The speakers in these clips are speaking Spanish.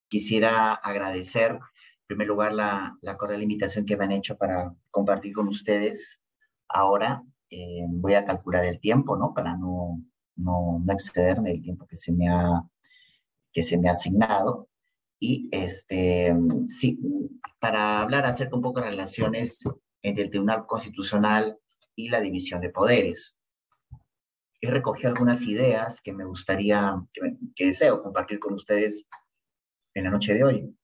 Quisiera agradecer, en primer lugar, la cordial invitación que me han hecho para compartir con ustedes ahora. Voy a calcular el tiempo, ¿no? Para no excederme del tiempo que se me ha asignado. Y sí, para hablar acerca un poco de relaciones entre el Tribunal Constitucional y la división de poderes. He recogido algunas ideas que me gustaría, que deseo compartir con ustedes en la noche de hoy.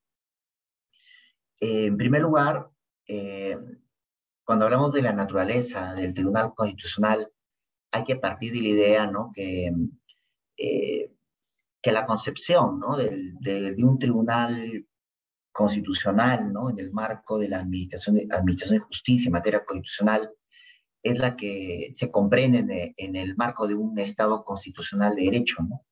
En primer lugar, eh, cuando hablamos de la naturaleza del Tribunal Constitucional, hay que partir de la idea, ¿no? Eh, que la concepción, ¿no? de un tribunal constitucional, ¿no? En el marco de la administración de justicia en materia constitucional, es la que se comprende en el marco de un Estado constitucional de derecho, ¿no?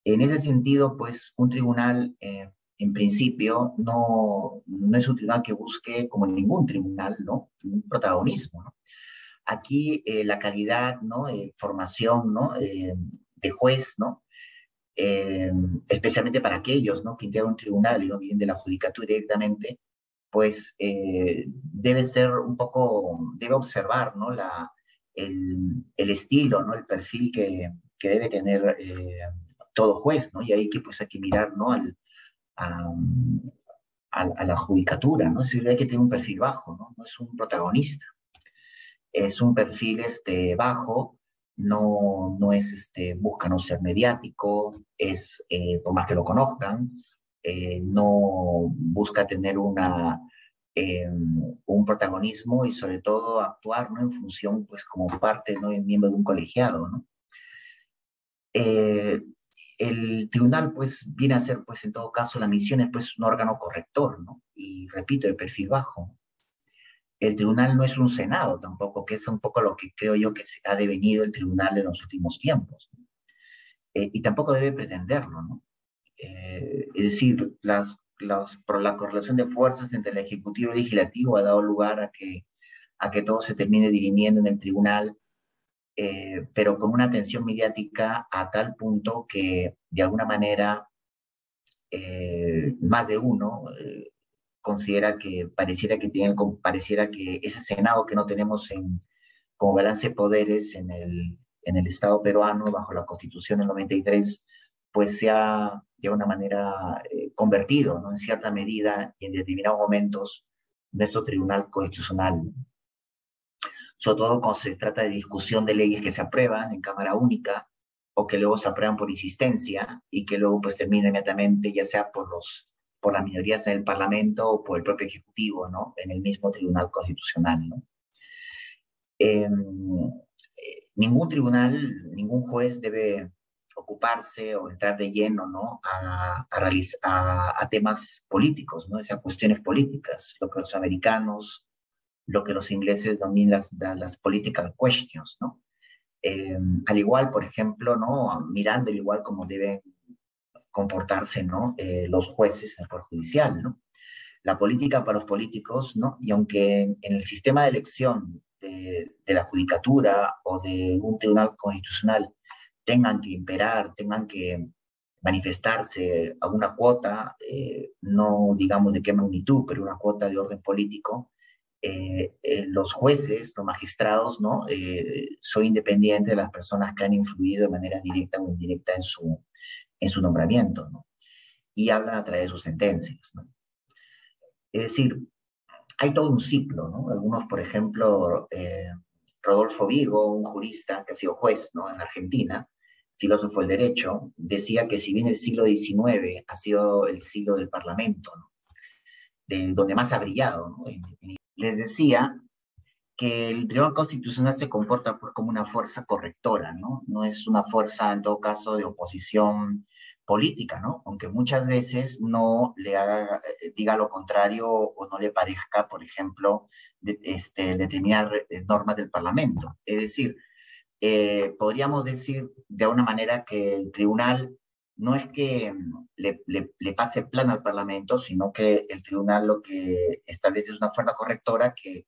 En ese sentido, pues, un tribunal, en principio, no es un tribunal que busque, como ningún tribunal, ¿no? Un protagonismo, ¿no? Aquí la calidad, ¿no? Formación, ¿no? De juez, ¿no? Eh, Especialmente para aquellos, ¿no? Que integran un tribunal y no vienen de la judicatura directamente, pues debe ser un poco, debe observar, ¿no? El estilo, ¿no? El perfil que debe tener todo juez, ¿no? Y ahí que, pues, hay que mirar, ¿no? A, a la judicatura, ¿no? Es decir, hay que tener un perfil bajo, ¿no? No es un protagonista, es un perfil bajo, no es, busca no ser mediático, por más que lo conozcan, no busca tener un protagonismo y sobre todo actuar, ¿no? En función, pues, como parte, ¿no? En miembro de un colegiado, ¿no? Eh, el tribunal, pues, viene a ser, pues, en todo caso, la misión es, pues, un órgano corrector, ¿no? Y repito, de perfil bajo. El tribunal no es un senado tampoco, que es un poco lo que creo yo que se ha devenido el tribunal en los últimos tiempos, ¿no? Y tampoco debe pretenderlo, ¿no? Es decir, por la correlación de fuerzas entre el Ejecutivo y el Legislativo ha dado lugar a que todo se termine dirimiendo en el tribunal, pero con una atención mediática a tal punto que, de alguna manera, más de uno considera que pareciera que ese Senado que no tenemos como balance de poderes en el Estado peruano, bajo la Constitución del 93, pues se ha de alguna manera convertido, ¿no? En cierta medida y en determinados momentos nuestro Tribunal Constitucional, sobre todo cuando se trata de discusión de leyes que se aprueban en Cámara Única o que luego se aprueban por insistencia y que luego, pues, terminan inmediatamente, ya sea por las minorías en el Parlamento o por el propio Ejecutivo, ¿no? En el mismo Tribunal Constitucional, ¿no? Eh, Ningún tribunal, ningún juez debe ocuparse o entrar de lleno, ¿no? A temas políticos, ¿no? Esas cuestiones políticas, lo que los americanos, lo que los ingleses dominan, las political questions, ¿no? Al igual, por ejemplo, ¿no? Mirando al igual como deben comportarse, ¿no? Los jueces en el Poder Judicial, ¿no? La política para los políticos, ¿no? Y aunque en el sistema de elección de la judicatura o de un tribunal constitucional tengan que imperar, tengan que manifestarse a una cuota, no digamos de qué magnitud, pero una cuota de orden político, los jueces, los magistrados, ¿no? Son independientes de las personas que han influido de manera directa o indirecta en su nombramiento, ¿no? Y hablan a través de sus sentencias, ¿no? Es decir, hay todo un ciclo, ¿no? Algunos, por ejemplo, Rodolfo Vigo, un jurista que ha sido juez, ¿no? En Argentina, filósofo del derecho, decía que si bien el siglo XIX ha sido el siglo del Parlamento, ¿no? Donde más ha brillado, ¿no? Les decía que el Tribunal Constitucional se comporta, pues, como una fuerza correctora, ¿no? No es una fuerza, en todo caso, de oposición política, ¿no? Aunque muchas veces no le haga, diga lo contrario o no le parezca, por ejemplo, determinadas normas del Parlamento. Es decir, podríamos decir de alguna manera que el tribunal no es que le pase el plan al Parlamento, sino que el tribunal lo que establece es una fuerza correctora que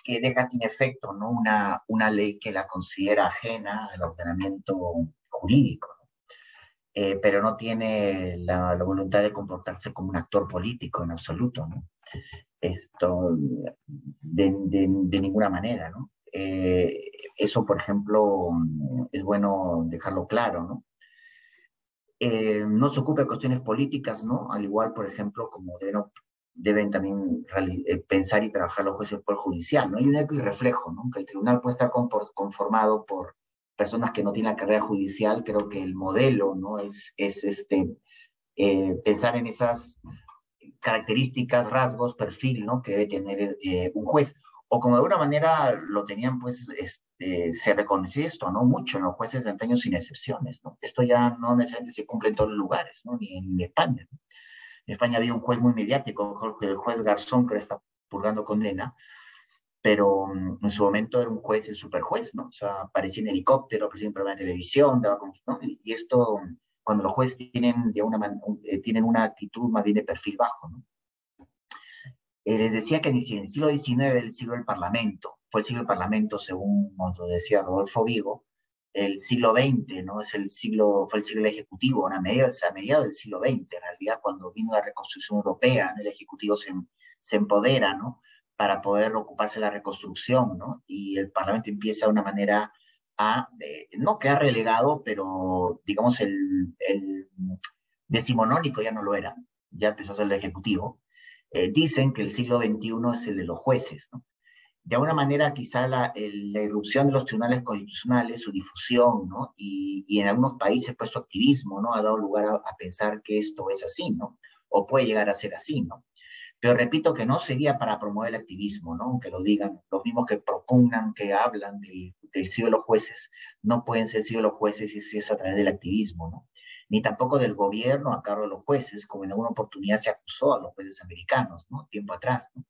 deja sin efecto, ¿no? Una ley que la considera ajena al ordenamiento jurídico, ¿no? pero no tiene la voluntad de comportarse como un actor político en absoluto, ¿no? Esto de ninguna manera, ¿no? Eso, por ejemplo, es bueno dejarlo claro, ¿no? No se ocupa de cuestiones políticas, ¿no? Al igual, por ejemplo, como deben también pensar y trabajar los jueces del Poder Judicial, ¿no? Hay un eco y reflejo, ¿no? Que el tribunal puede estar conformado por personas que no tienen la carrera judicial. Creo que el modelo, ¿no? Pensar en esas características, rasgos, perfil, ¿no? Que debe tener un juez. O como de alguna manera lo tenían, pues, se reconoce esto, ¿no? Mucho en los jueces de antaño sin excepciones, ¿no? Esto ya no necesariamente se cumple en todos los lugares, ¿no? Ni en España, ¿no? En España había un juez muy mediático, el juez Garzón, que ahora está purgando condena, pero en su momento era un juez, el superjuez, ¿no? O sea, aparecía en helicóptero, aparecía en programa de televisión, ¿no? Y esto, cuando los jueces tienen, tienen una actitud más bien de perfil bajo, ¿no? Les decía que en el siglo XIX era el siglo del Parlamento, fue el siglo del Parlamento, según nos lo decía Rodolfo Vigo. El siglo XX, ¿no? Fue el siglo del Ejecutivo, a mediados del siglo XX, en realidad, cuando vino la reconstrucción europea, ¿no? El Ejecutivo se empodera, ¿no? Para poder ocuparse de la reconstrucción, ¿no? Y el Parlamento empieza de una manera no quedar relegado, pero digamos el decimonónico ya no lo era, ya empezó a ser el Ejecutivo. Dicen que el siglo XXI es el de los jueces, ¿no? De alguna manera, quizá la irrupción de los tribunales constitucionales, su difusión, ¿no? Y en algunos países, pues su activismo, ¿no? Ha dado lugar a pensar que esto es así, ¿no? O puede llegar a ser así, ¿no? Pero repito que no sería para promover el activismo, ¿no? Aunque lo digan, los mismos que propugnan, que hablan del siglo de los jueces, no pueden ser siglo de los jueces si es a través del activismo, ¿no? Ni tampoco del gobierno a cargo de los jueces, como en alguna oportunidad se acusó a los jueces americanos, ¿no? Tiempo atrás, ¿no?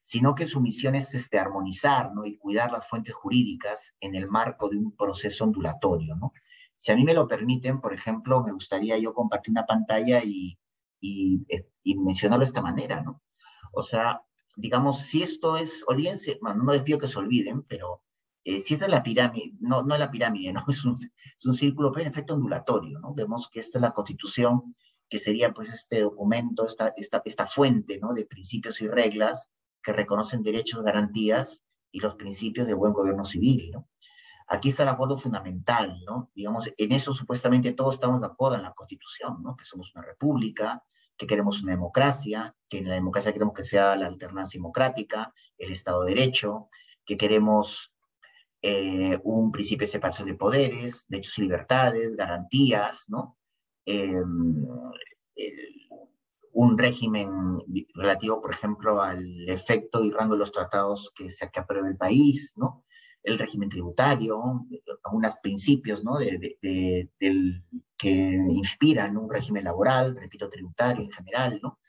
Sino que su misión es armonizar, ¿no? Y cuidar las fuentes jurídicas en el marco de un proceso ondulatorio, ¿no? Si a mí me lo permiten, por ejemplo, me gustaría yo compartir una pantalla y mencionarlo de esta manera, ¿no? O sea, digamos, si esto es, olvídense, bueno, no les pido que se olviden, pero si esta es la pirámide, no es la pirámide, ¿no? Es un círculo, pero en efecto ondulatorio, ¿no? Vemos que esta es la Constitución, que sería pues este documento, esta fuente, ¿no? De principios y reglas que reconocen derechos, garantías y los principios de buen gobierno civil, ¿no? Aquí está el acuerdo fundamental, ¿no? Digamos, en eso supuestamente todos estamos de acuerdo en la Constitución, ¿no? Que somos una república, que queremos una democracia, que en la democracia queremos que sea la alternancia democrática, el Estado de Derecho, que queremos un principio de separación de poderes, derechos y libertades, garantías, ¿no? Eh, el, un régimen relativo, por ejemplo, al efecto y rango de los tratados que apruebe el país, ¿no? El régimen tributario, algunos principios, ¿no? Que inspiran un régimen laboral, repito, tributario en general, ¿no?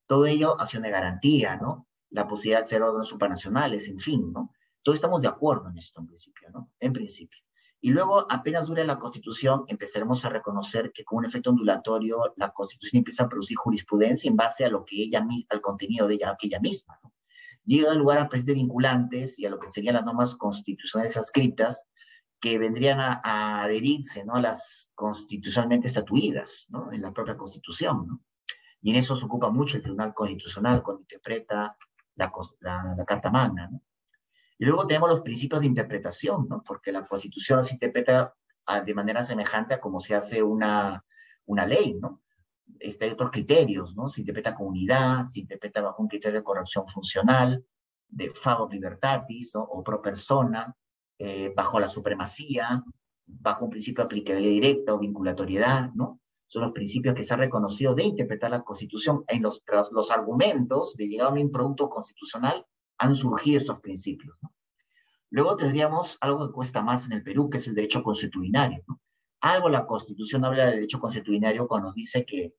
Todo ello acción de garantía, ¿no? La posibilidad de ser órganos supranacionales, en fin, ¿no? Todos estamos de acuerdo en esto en principio, ¿no? En principio. Y luego, apenas dure la Constitución, empezaremos a reconocer que con un efecto ondulatorio la Constitución empieza a producir jurisprudencia en base a lo que al contenido de ella misma, ¿no? Llega a lugar a principios vinculantes y a lo que serían las normas constitucionales adscritas que vendrían a adherirse, ¿no? A las constitucionalmente estatuidas, ¿no? En la propia Constitución, ¿no? Y en eso se ocupa mucho el Tribunal Constitucional cuando interpreta la Carta Magna, ¿no? Y luego tenemos los principios de interpretación, ¿no? Porque la Constitución se interpreta de manera semejante a como se hace una ley, ¿no? Hay otros criterios, ¿no? Se interpreta con unidad, se interpreta bajo un criterio de corrección funcional, de favor libertatis, ¿no? O pro persona, bajo la supremacía, bajo un principio de aplicabilidad directa o vinculatoriedad, ¿no? Son los principios que se ha reconocido de interpretar la Constitución. Tras los argumentos de llegar a un producto constitucional han surgido estos principios, ¿no? Luego tendríamos algo que cuesta más en el Perú, que es el derecho consuetudinario, ¿no? Algo la Constitución habla del derecho consuetudinario cuando nos dice que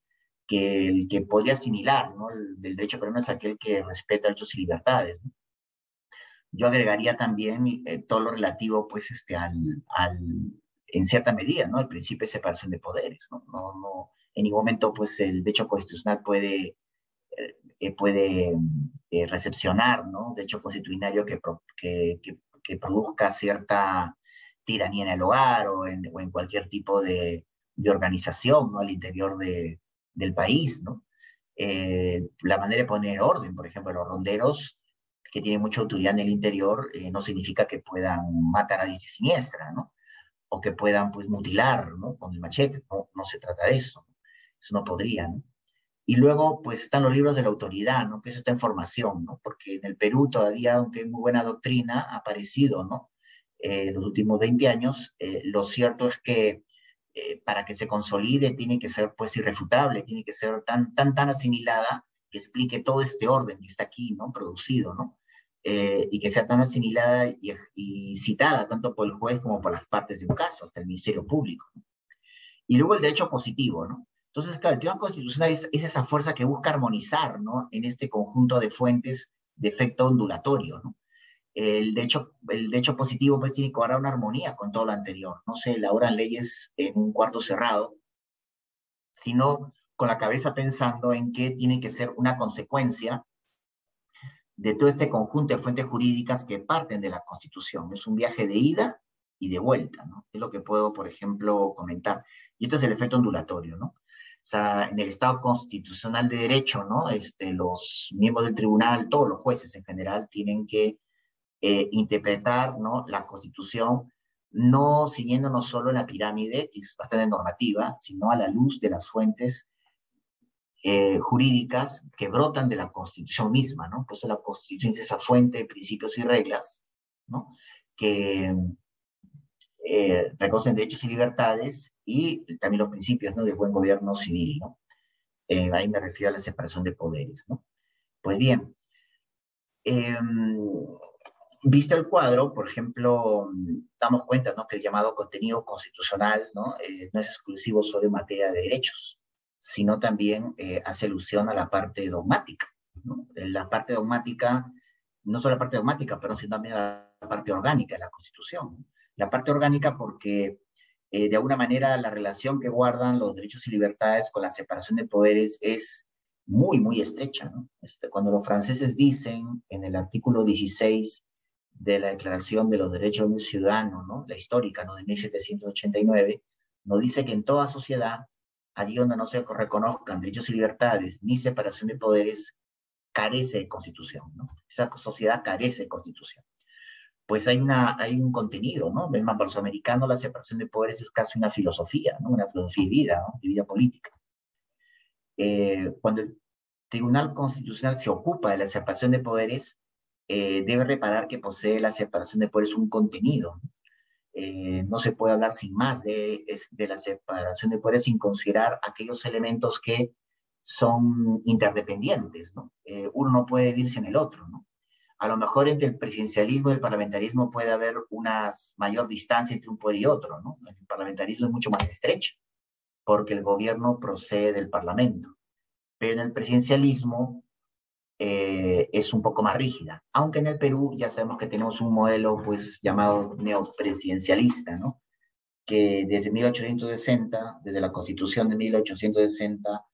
el que podría asimilar, ¿no? Del derecho peruano es aquel que respeta derechos y libertades, ¿no? Yo agregaría también todo lo relativo, pues, en cierta medida, ¿no? El principio de separación de poderes, ¿no? En ningún momento, pues, el derecho constitucional puede recepcionar, ¿no? De hecho constitucionario que produzca cierta tiranía en el hogar o en cualquier tipo de organización, ¿no? Al interior del país, ¿no? La manera de poner orden, por ejemplo, los ronderos que tienen mucha autoridad en el interior, no significa que puedan matar a diestra y siniestra, ¿no? O que puedan, pues, mutilar, ¿no? Con el machete, no, no se trata de eso, ¿no? Eso no podría, ¿no? Y luego, pues, están los libros de la autoridad, ¿no? Que eso está en formación, ¿no? Porque en el Perú todavía, aunque hay muy buena doctrina, ha aparecido, ¿no? En los últimos 20 años, lo cierto es que para que se consolide tiene que ser, pues, irrefutable, tiene que ser tan asimilada que explique todo este orden que está aquí, ¿no? Producido, ¿no? Y que sea tan asimilada y citada tanto por el juez como por las partes de un caso, hasta el Ministerio Público, ¿no? Y luego el derecho positivo, ¿no? Entonces, claro, el Tribunal Constitucional es esa fuerza que busca armonizar, ¿no? En este conjunto de fuentes de efecto ondulatorio, ¿no? El derecho positivo, pues, tiene que guardar una armonía con todo lo anterior. No se elaboran leyes en un cuarto cerrado, sino con la cabeza pensando en que tiene que ser una consecuencia de todo este conjunto de fuentes jurídicas que parten de la Constitución. Es un viaje de ida y de vuelta, ¿no? Es lo que puedo, por ejemplo, comentar. Y esto es el efecto ondulatorio, ¿no? O sea, en el Estado constitucional de derecho, ¿no? Los miembros del tribunal, todos los jueces en general, tienen que interpretar, ¿no? La Constitución, no siguiéndonos solo en la pirámide, que es bastante normativa, sino a la luz de las fuentes jurídicas que brotan de la Constitución misma, ¿no? Pues la Constitución es esa fuente de principios y reglas, ¿no? Que reconocen derechos y libertades y también los principios, ¿no? De buen gobierno civil, ¿no? Ahí me refiero a la separación de poderes, ¿no? Pues bien, eh, visto el cuadro, por ejemplo, damos cuenta, ¿no? Que el llamado contenido constitucional, ¿no? No es exclusivo solo en materia de derechos, sino también hace alusión a la parte dogmática, ¿no? La parte dogmática, no solo la parte dogmática, pero sino también a la parte orgánica de la Constitución, ¿no? La parte orgánica porque de alguna manera la relación que guardan los derechos y libertades con la separación de poderes es muy estrecha, ¿no? Cuando los franceses dicen en el artículo 16 de la Declaración de los Derechos del Ciudadano, ¿no? La histórica, ¿no? De 1789, nos dice que en toda sociedad, allí donde no se reconozcan derechos y libertades ni separación de poderes, carece de constitución, ¿no? Esa sociedad carece de constitución. Pues hay un contenido, ¿no? El para los americanos la separación de poderes es casi una filosofía, ¿no? Una filosofía de vida, ¿no? De vida política. Cuando el Tribunal Constitucional se ocupa de la separación de poderes, debe reparar que posee la separación de poderes un contenido. No se puede hablar sin más de la separación de poderes sin considerar aquellos elementos que son interdependientes, ¿no? Uno no puede vivir sin el otro, ¿no? A lo mejor entre el presidencialismo y el parlamentarismo puede haber una mayor distancia entre un poder y otro, ¿no? El parlamentarismo es mucho más estrecho, porque el gobierno procede del parlamento, pero en el presidencialismo es un poco más rígida, aunque en el Perú ya sabemos que tenemos un modelo pues llamado neopresidencialista, ¿no? Que desde 1860, desde la Constitución de 1860,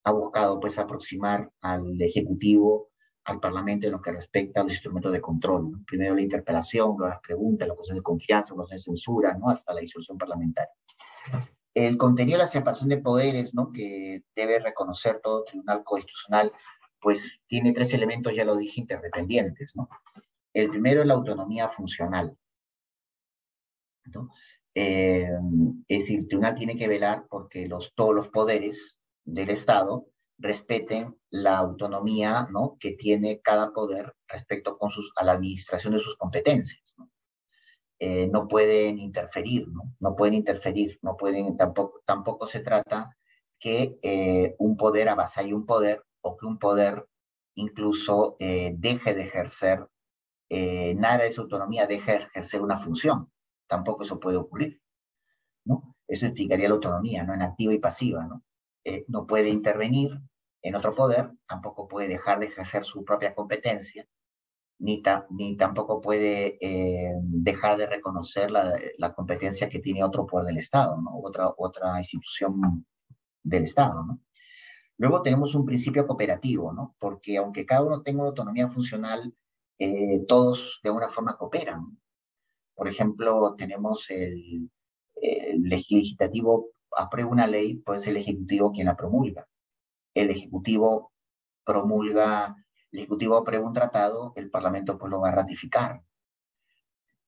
ha buscado pues aproximar al Ejecutivo, al Parlamento en lo que respecta a los instrumentos de control, ¿no? Primero la interpelación, luego las preguntas, la cuestión de confianza, la cuestión de censura, ¿no? Hasta la disolución parlamentaria. El contenido de la separación de poderes, ¿no? Que debe reconocer todo tribunal constitucional, pues tiene tres elementos, ya lo dije, interdependientes, ¿no? El primero es la autonomía funcional, ¿no? Es decir, el tribunal tiene que velar porque todos los poderes del Estado respeten la autonomía, ¿no? Que tiene cada poder respecto a la administración de sus competencias, ¿no? No pueden interferir, ¿no? No pueden interferir, no pueden, tampoco se trata que un poder avasalle un poder o que un poder incluso deje de ejercer, nada de su autonomía, deje de ejercer una función. Tampoco eso puede ocurrir, ¿no? Eso explicaría la autonomía, ¿no? En activa y pasiva, ¿no? No puede intervenir en otro poder, tampoco puede dejar de ejercer su propia competencia, ni tampoco puede dejar de reconocer la competencia que tiene otro poder del Estado, ¿no? Otra institución del Estado, ¿no? Luego tenemos un principio cooperativo, ¿no? Porque aunque cada uno tenga una autonomía funcional, todos de alguna forma cooperan. Por ejemplo, tenemos el legislativo aprueba una ley, pues es el Ejecutivo quien la promulga. El Ejecutivo promulga, el Ejecutivo aprueba un tratado, el Parlamento pues lo va a ratificar.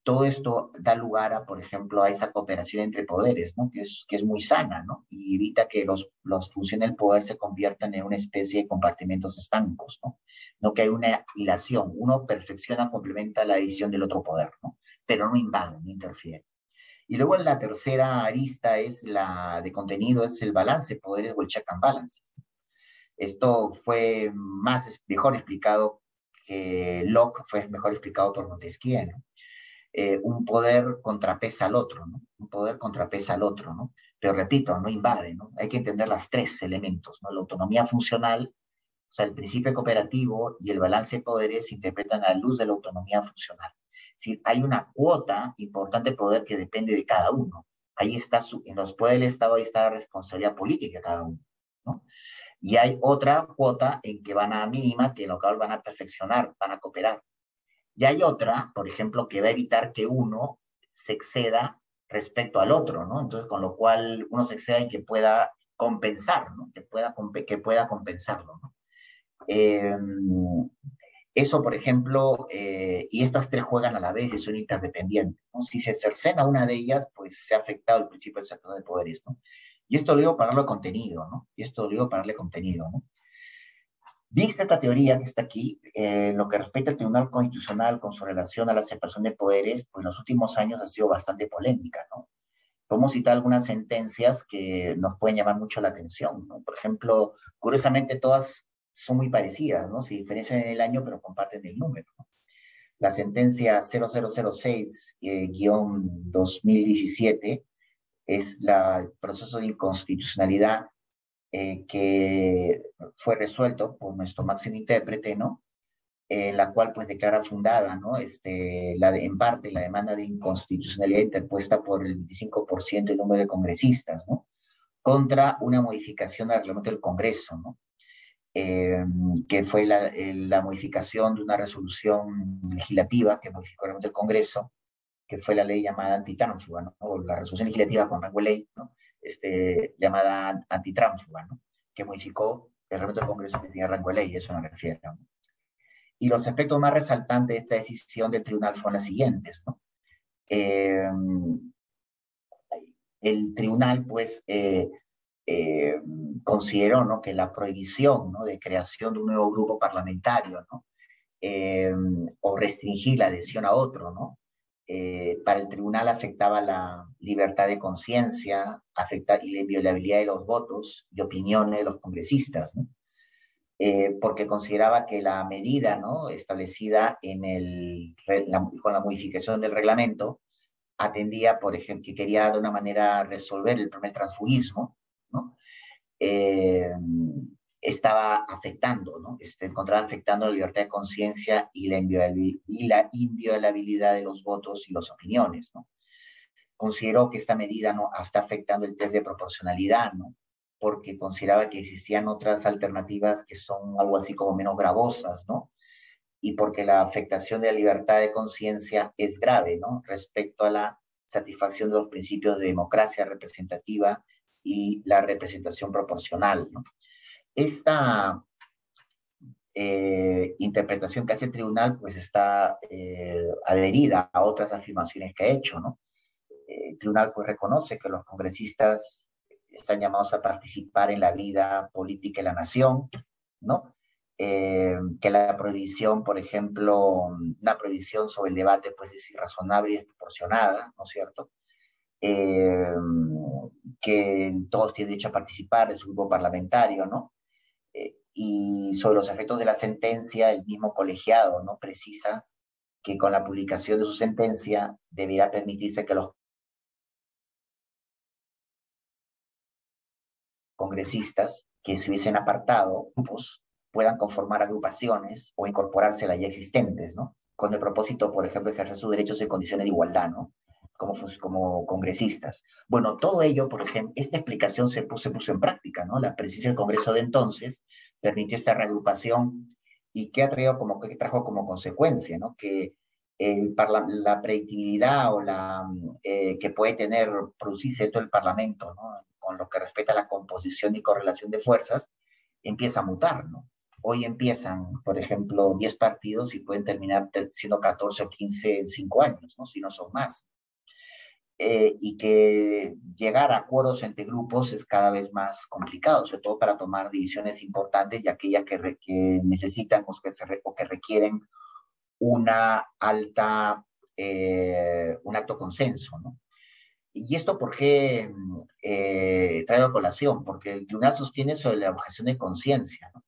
Todo esto da lugar a, por ejemplo, a esa cooperación entre poderes, ¿no? Que es muy sana, ¿no? Y evita que los funciones del poder se conviertan en una especie de compartimentos estancos, ¿no? No que hay una hilación. Uno perfecciona, complementa la decisión del otro poder, ¿no? Pero no invade, no interfiere. Y luego la tercera arista es la de contenido, es el balance de poderes o el check and balances. Esto fue mejor explicado que Locke, fue mejor explicado por Montesquieu, ¿no? Un poder contrapesa al otro, ¿no? Un poder contrapesa al otro, ¿no? Pero repito, no invade, ¿no? Hay que entender las tres elementos, ¿no? La autonomía funcional, o sea, el principio cooperativo y el balance de poderes se interpretan a la luz de la autonomía funcional. Es decir, hay una cuota importante de poder que depende de cada uno. Ahí está, en los poderes del Estado, ahí está la responsabilidad política de cada uno, ¿no? Y hay otra cuota en que van a mínima, que en lo cual van a perfeccionar, van a cooperar. Y hay otra, por ejemplo, que va a evitar que uno se exceda respecto al otro, ¿no? Entonces, con lo cual uno se exceda y que pueda compensar, ¿no? Que pueda compensarlo, ¿no? Eh, Eso, por ejemplo, y estas tres juegan a la vez y son interdependientes, ¿no? Si se cercena una de ellas, pues se ha afectado el principio del sector de poderes, ¿no? Y esto lo digo para darle contenido, ¿no? Y esto lo digo para darle contenido, ¿no? Vista esta teoría que está aquí, lo que respecta al Tribunal Constitucional con su relación a la separación de poderes, pues en los últimos años ha sido bastante polémica, ¿no? Podemos citar algunas sentencias que nos pueden llamar mucho la atención, ¿no? Por ejemplo, curiosamente todas son muy parecidas, ¿no? Se diferencian en el año, pero comparten el número, ¿no? La sentencia 0006-2017 es el proceso de inconstitucionalidad que fue resuelto por nuestro máximo intérprete, ¿no? La cual pues declara fundada, ¿no? En parte la demanda de inconstitucionalidad interpuesta por el 25% del número de congresistas, ¿no? Contra una modificación al reglamento del Congreso, ¿no? Que fue la modificación de una resolución legislativa que modificó el reglamento del Congreso, que fue la ley llamada antitránsfuga, ¿no? O la resolución legislativa con rango de ley, ¿no? Llamada antitránsfuga, ¿no? Que modificó el reglamento del Congreso que tenía rango de ley, eso me refiero, ¿no? Y los aspectos más resaltantes de esta decisión del tribunal fueron las siguientes, ¿no? Eh, el tribunal, pues, eh, consideró, ¿no? Que la prohibición, ¿no? De creación de un nuevo grupo parlamentario, ¿no? Eh, o restringir la adhesión a otro, ¿no? Para el tribunal afectaba la libertad de conciencia, y la inviolabilidad de los votos y opiniones de los congresistas, ¿no? Porque consideraba que la medida, ¿no? Establecida con la modificación del reglamento atendía, por ejemplo, que quería de una manera resolver el problema del transfugismo, ¿no? Eh, Estaba afectando, ¿no? Encontraba afectando la libertad de conciencia y la inviolabilidad de los votos y las opiniones, ¿no? Consideró que esta medida no está afectando el test de proporcionalidad, ¿no? Porque consideraba que existían otras alternativas que son algo así como menos gravosas, ¿no? Y porque la afectación de la libertad de conciencia es grave, ¿no? Respecto a la satisfacción de los principios de democracia representativa y la representación proporcional, ¿no? Esta interpretación que hace el tribunal pues está adherida a otras afirmaciones que ha hecho, ¿no? El tribunal pues reconoce que los congresistas están llamados a participar en la vida política de la nación, ¿no? Que la prohibición, por ejemplo, una prohibición sobre el debate pues es irrazonable y desproporcionada, ¿no es cierto? Eh, que todos tienen derecho a participar de su grupo parlamentario, ¿no? Y sobre los efectos de la sentencia, el mismo colegiado, ¿no? Precisa que con la publicación de su sentencia deberá permitirse que los congresistas que se hubiesen apartado grupos puedan conformar agrupaciones o incorporarse a las ya existentes, ¿no? Con el propósito, por ejemplo, de ejercer sus derechos en condiciones de igualdad, ¿no? Como congresistas. Bueno, todo ello, por ejemplo, esta explicación se puso en práctica, ¿no? La presidencia del Congreso de entonces permitió esta reagrupación y que trajo como consecuencia, ¿no? Que la predictibilidad o que puede producirse todo el Parlamento, ¿no? con lo que respecta a la composición y correlación de fuerzas, empieza a mutar, ¿no? Hoy empiezan, por ejemplo, 10 partidos y pueden terminar siendo 14 o 15 en 5 años, ¿no? Si no son más. Y que llegar a acuerdos entre grupos es cada vez más complicado, sobre todo para tomar decisiones importantes y aquellas que necesitan o que requieren una alta, un alto consenso, ¿no? ¿Y esto por qué traigo a colación? Porque el tribunal sostiene sobre la objeción de conciencia, ¿no?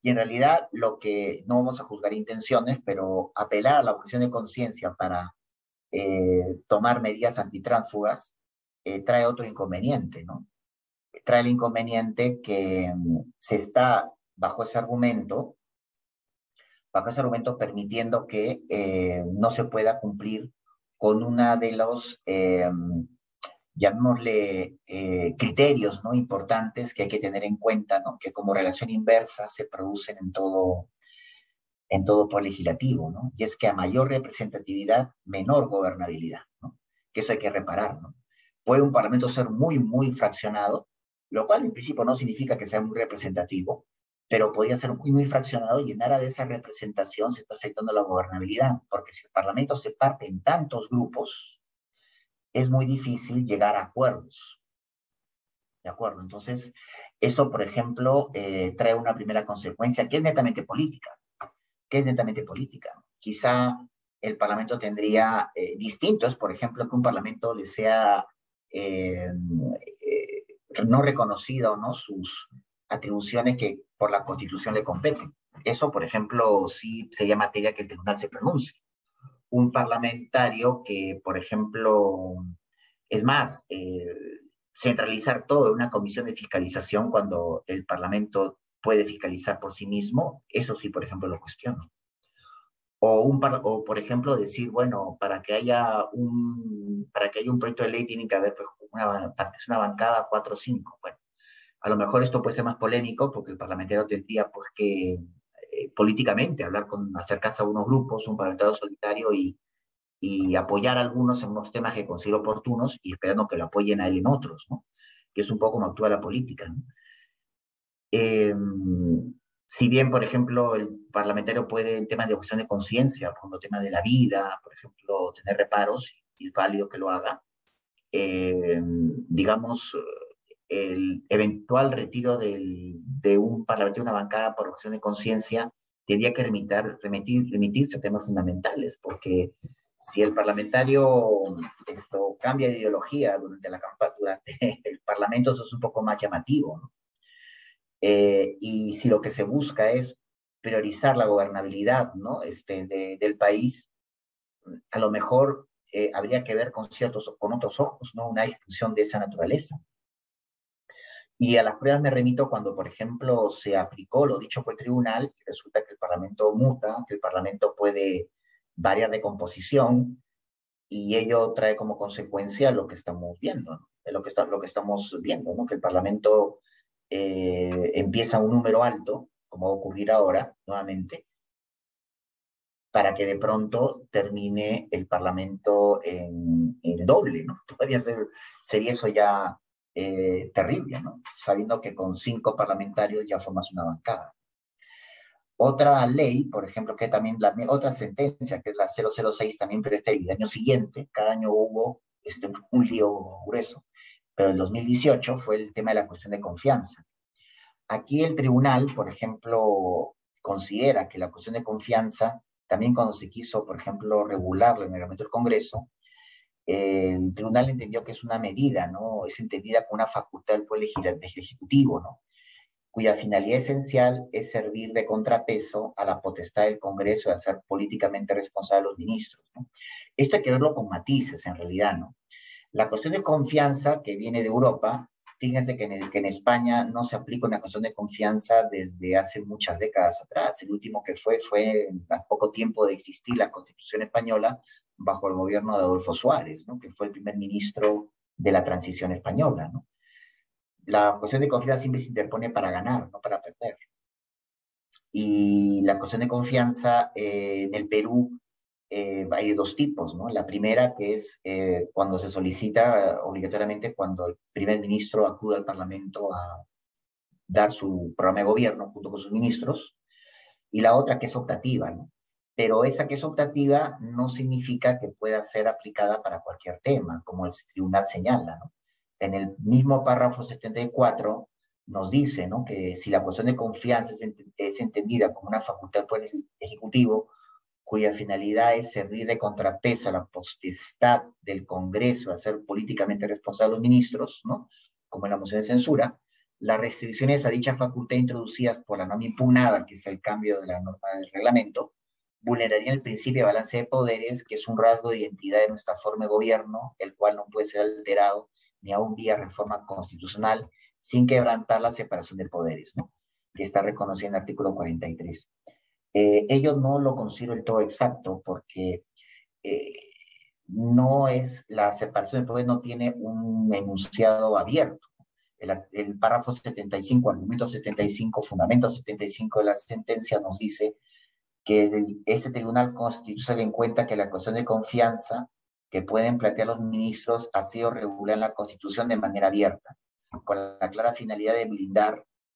Y en realidad lo que no vamos a juzgar intenciones, pero apelar a la objeción de conciencia para tomar medidas antitránsfugas trae otro inconveniente, ¿no? Trae el inconveniente que se está bajo ese argumento permitiendo que no se pueda cumplir con una de los llamémosle, criterios, ¿no? Importantes que hay que tener en cuenta, ¿no? Que como relación inversa se producen en todo poder legislativo, ¿no? Y es que a mayor representatividad, menor gobernabilidad, ¿no? Que eso hay que reparar, ¿no? Puede un parlamento ser muy, muy fraccionado, lo cual en principio no significa que sea muy representativo, pero podría ser muy, muy fraccionado y en aras de esa representación se está afectando la gobernabilidad, porque si el parlamento se parte en tantos grupos, es muy difícil llegar a acuerdos, ¿de acuerdo? Entonces, eso, por ejemplo, trae una primera consecuencia que es netamente política, Quizá el Parlamento tendría distintos, por ejemplo, que un Parlamento le sea eh, no reconocido, ¿no? Sus atribuciones que por la Constitución le competen. Eso, por ejemplo, sí sería materia que el tribunal se pronuncie. Un parlamentario que, por ejemplo, es más, centralizar todo en una comisión de fiscalización cuando el Parlamento puede fiscalizar por sí mismo, eso sí, por ejemplo, lo cuestiono. O, por ejemplo, decir, bueno, para que haya un proyecto de ley tiene que haber pues, una bancada 4 o 5. Bueno, a lo mejor esto puede ser más polémico porque el parlamentario tendría pues que políticamente acercarse a unos grupos, un parlamentario solitario y apoyar a algunos en unos temas que considero oportunos y esperando que lo apoyen a él en otros, ¿no? Que es un poco como actúa la política, ¿no? Eh, si bien, por ejemplo, el parlamentario puede en temas de objeción de conciencia, por ejemplo, temas de la vida, por ejemplo, tener reparos, y es válido que lo haga, digamos, el eventual retiro de un parlamentario de una bancada por objeción de conciencia tendría que remitirse a temas fundamentales, porque si el parlamentario cambia de ideología durante la campaña, durante el parlamento, eso es un poco más llamativo, ¿no? Y si lo que se busca es priorizar la gobernabilidad, ¿no? Del país, a lo mejor habría que ver con otros ojos, ¿no? Una discusión de esa naturaleza. Y a las pruebas me remito cuando, por ejemplo, se aplicó lo dicho por el tribunal y resulta que el Parlamento muta, que el Parlamento puede variar de composición y ello trae como consecuencia lo que estamos viendo, ¿no? Lo que estamos viendo, ¿no? Que el Parlamento empieza un número alto, como va a ocurrir ahora nuevamente, para que de pronto termine el Parlamento en el doble, ¿no? Sería eso ya terrible, ¿no? Sabiendo que con 5 parlamentarios ya formas una bancada. Otra ley, por ejemplo, que también, otra sentencia, que es la 006 también, pero este el año siguiente, cada año hubo un lío grueso, pero el 2018 fue el tema de la cuestión de confianza. Aquí el tribunal, por ejemplo, considera que la cuestión de confianza, también cuando se quiso, por ejemplo, regularlo en el reglamento del Congreso, el tribunal entendió que es una medida, ¿no? Es entendida como una facultad del Poder Ejecutivo, ¿no? Cuya finalidad esencial es servir de contrapeso a la potestad del Congreso de hacer políticamente responsable a los ministros, ¿no? Esto hay que verlo con matices, en realidad, ¿no? La cuestión de confianza que viene de Europa, fíjense que en España no se aplica una cuestión de confianza desde hace muchas décadas atrás. El último que fue a poco tiempo de existir la Constitución española bajo el gobierno de Adolfo Suárez, ¿no? Que fue el primer ministro de la transición española, ¿no? La cuestión de confianza siempre se interpone para ganar, no para perder. Y la cuestión de confianza en el Perú hay dos tipos, ¿no? La primera que es cuando se solicita obligatoriamente cuando el primer ministro acude al Parlamento a dar su programa de gobierno junto con sus ministros, y la otra que es optativa, ¿no? Pero esa que es optativa no significa que pueda ser aplicada para cualquier tema, como el tribunal señala, ¿no? En el mismo párrafo 74 nos dice, ¿no?, que si la cuestión de confianza es entendida como una facultad por el Ejecutivo, cuya finalidad es servir de contrapeso a la potestad del Congreso a hacer políticamente responsables a los ministros, ¿no?, como en la moción de censura, las restricciones a dicha facultad introducidas por la norma impugnada, que es el cambio de la norma del reglamento, vulnerarían el principio de balance de poderes, que es un rasgo de identidad de nuestra forma de gobierno, el cual no puede ser alterado ni aún vía reforma constitucional, sin quebrantar la separación de poderes, ¿no?, que está reconocida en el artículo 43. Ello no lo considero del todo exacto porque eh, no es la separación de poderes, no tiene un enunciado abierto. El párrafo 75, argumento 75, fundamento 75 de la sentencia nos dice que este tribunal constitucional en cuenta que la cuestión de confianza que pueden plantear los ministros ha sido regulada en la Constitución de manera abierta, con la clara finalidad de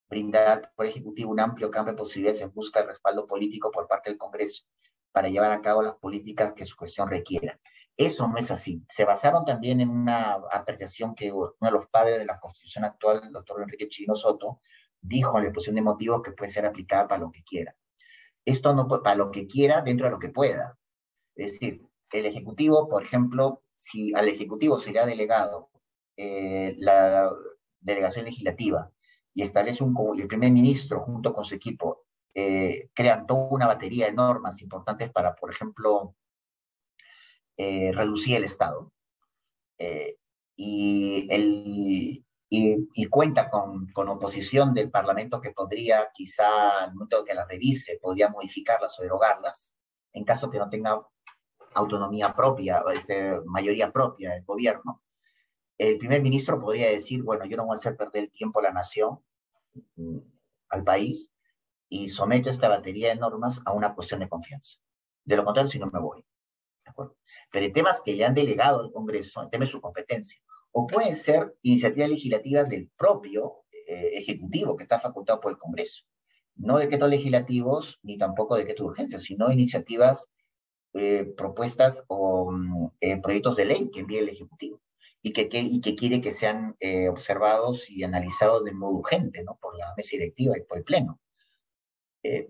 brindar por Ejecutivo un amplio campo de posibilidades en busca del respaldo político por parte del Congreso para llevar a cabo las políticas que su cuestión requiera. Eso no es así. Se basaron también en una apreciación que uno de los padres de la Constitución actual, el doctor Enrique Chirino Soto, dijo en la exposición de motivos que puede ser aplicada para lo que quiera. Esto no para lo que quiera dentro de lo que pueda. Es decir, el Ejecutivo, por ejemplo, si al Ejecutivo se le ha delegado la delegación legislativa y establece y el primer ministro junto con su equipo crean toda una batería de normas importantes para, por ejemplo, reducir el Estado, eh, y, y cuenta con oposición del Parlamento que podría, quizá, al momento que la revise, podría modificarlas o derogarlas, en caso que no tenga autonomía propia, mayoría propia del gobierno. El primer ministro podría decir, bueno, yo no voy a hacer perder el tiempo a la nación, al país, y someto esta batería de normas a una cuestión de confianza. De lo contrario, si no me voy. ¿De acuerdo? Pero en temas que le han delegado al Congreso, en temas de su competencia, o pueden ser iniciativas legislativas del propio Ejecutivo, que está facultado por el Congreso. No decretos legislativos, ni tampoco decretos de urgencia, sino iniciativas, propuestas o proyectos de ley que envíe el Ejecutivo y que quiere que sean observados y analizados de modo urgente, ¿no?, por la mesa directiva y por el Pleno.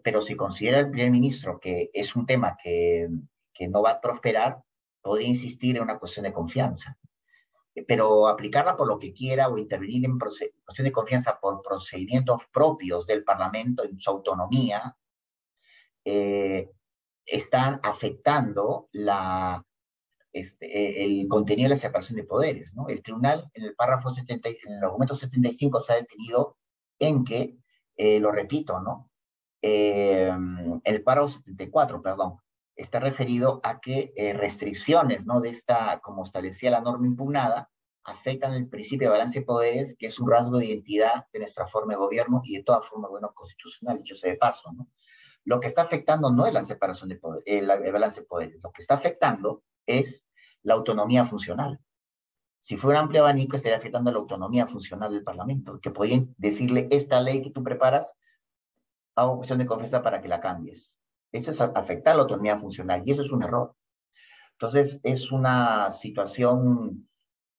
Pero si considera el primer ministro que es un tema que no va a prosperar, podría insistir en una cuestión de confianza. Pero aplicarla por lo que quiera o intervenir en cuestión de confianza por procedimientos propios del Parlamento en su autonomía, eh, están afectando el contenido de la separación de poderes, ¿no? El tribunal, en el párrafo 70, en el argumento 75, se ha detenido en que, lo repito, ¿no? El párrafo 74, perdón, está referido a que restricciones, ¿no?, de esta, como establecía la norma impugnada, afectan el principio de balance de poderes, que es un rasgo de identidad de nuestra forma de gobierno y de toda forma de gobierno constitucional, dicho sea de paso, ¿no? Lo que está afectando no es la separación de poderes, el balance de poderes, lo que está afectando es la autonomía funcional. Si fuera un amplio abanico, estaría afectando la autonomía funcional del Parlamento, que podrían decirle, esta ley que tú preparas, hago cuestión de confianza para que la cambies. Eso es afectar la autonomía funcional y eso es un error. Entonces, es una situación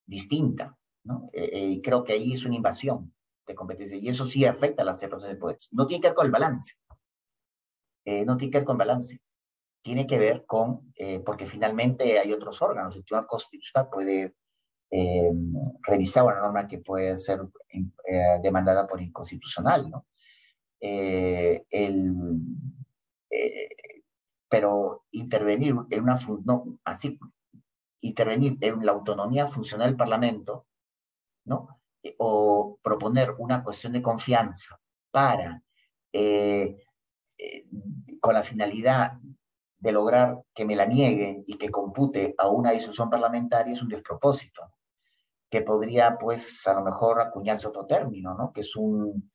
distinta, ¿no? Y creo que ahí es una invasión de competencia y eso sí afecta a la separación de poderes. No tiene que ver con el balance, no tiene que ver con balance, tiene que ver con, porque finalmente hay otros órganos, el Tribunal Constitucional puede eh, revisar una norma que puede ser demandada por inconstitucional, ¿no? El, eh, pero intervenir en una, no, así, intervenir en la autonomía funcional del Parlamento, ¿no? O proponer una cuestión de confianza para, eh, eh, con la finalidad de lograr que me la nieguen y que compute a una discusión parlamentaria es un despropósito, que podría, pues, a lo mejor acuñarse otro término, ¿no? Que es un,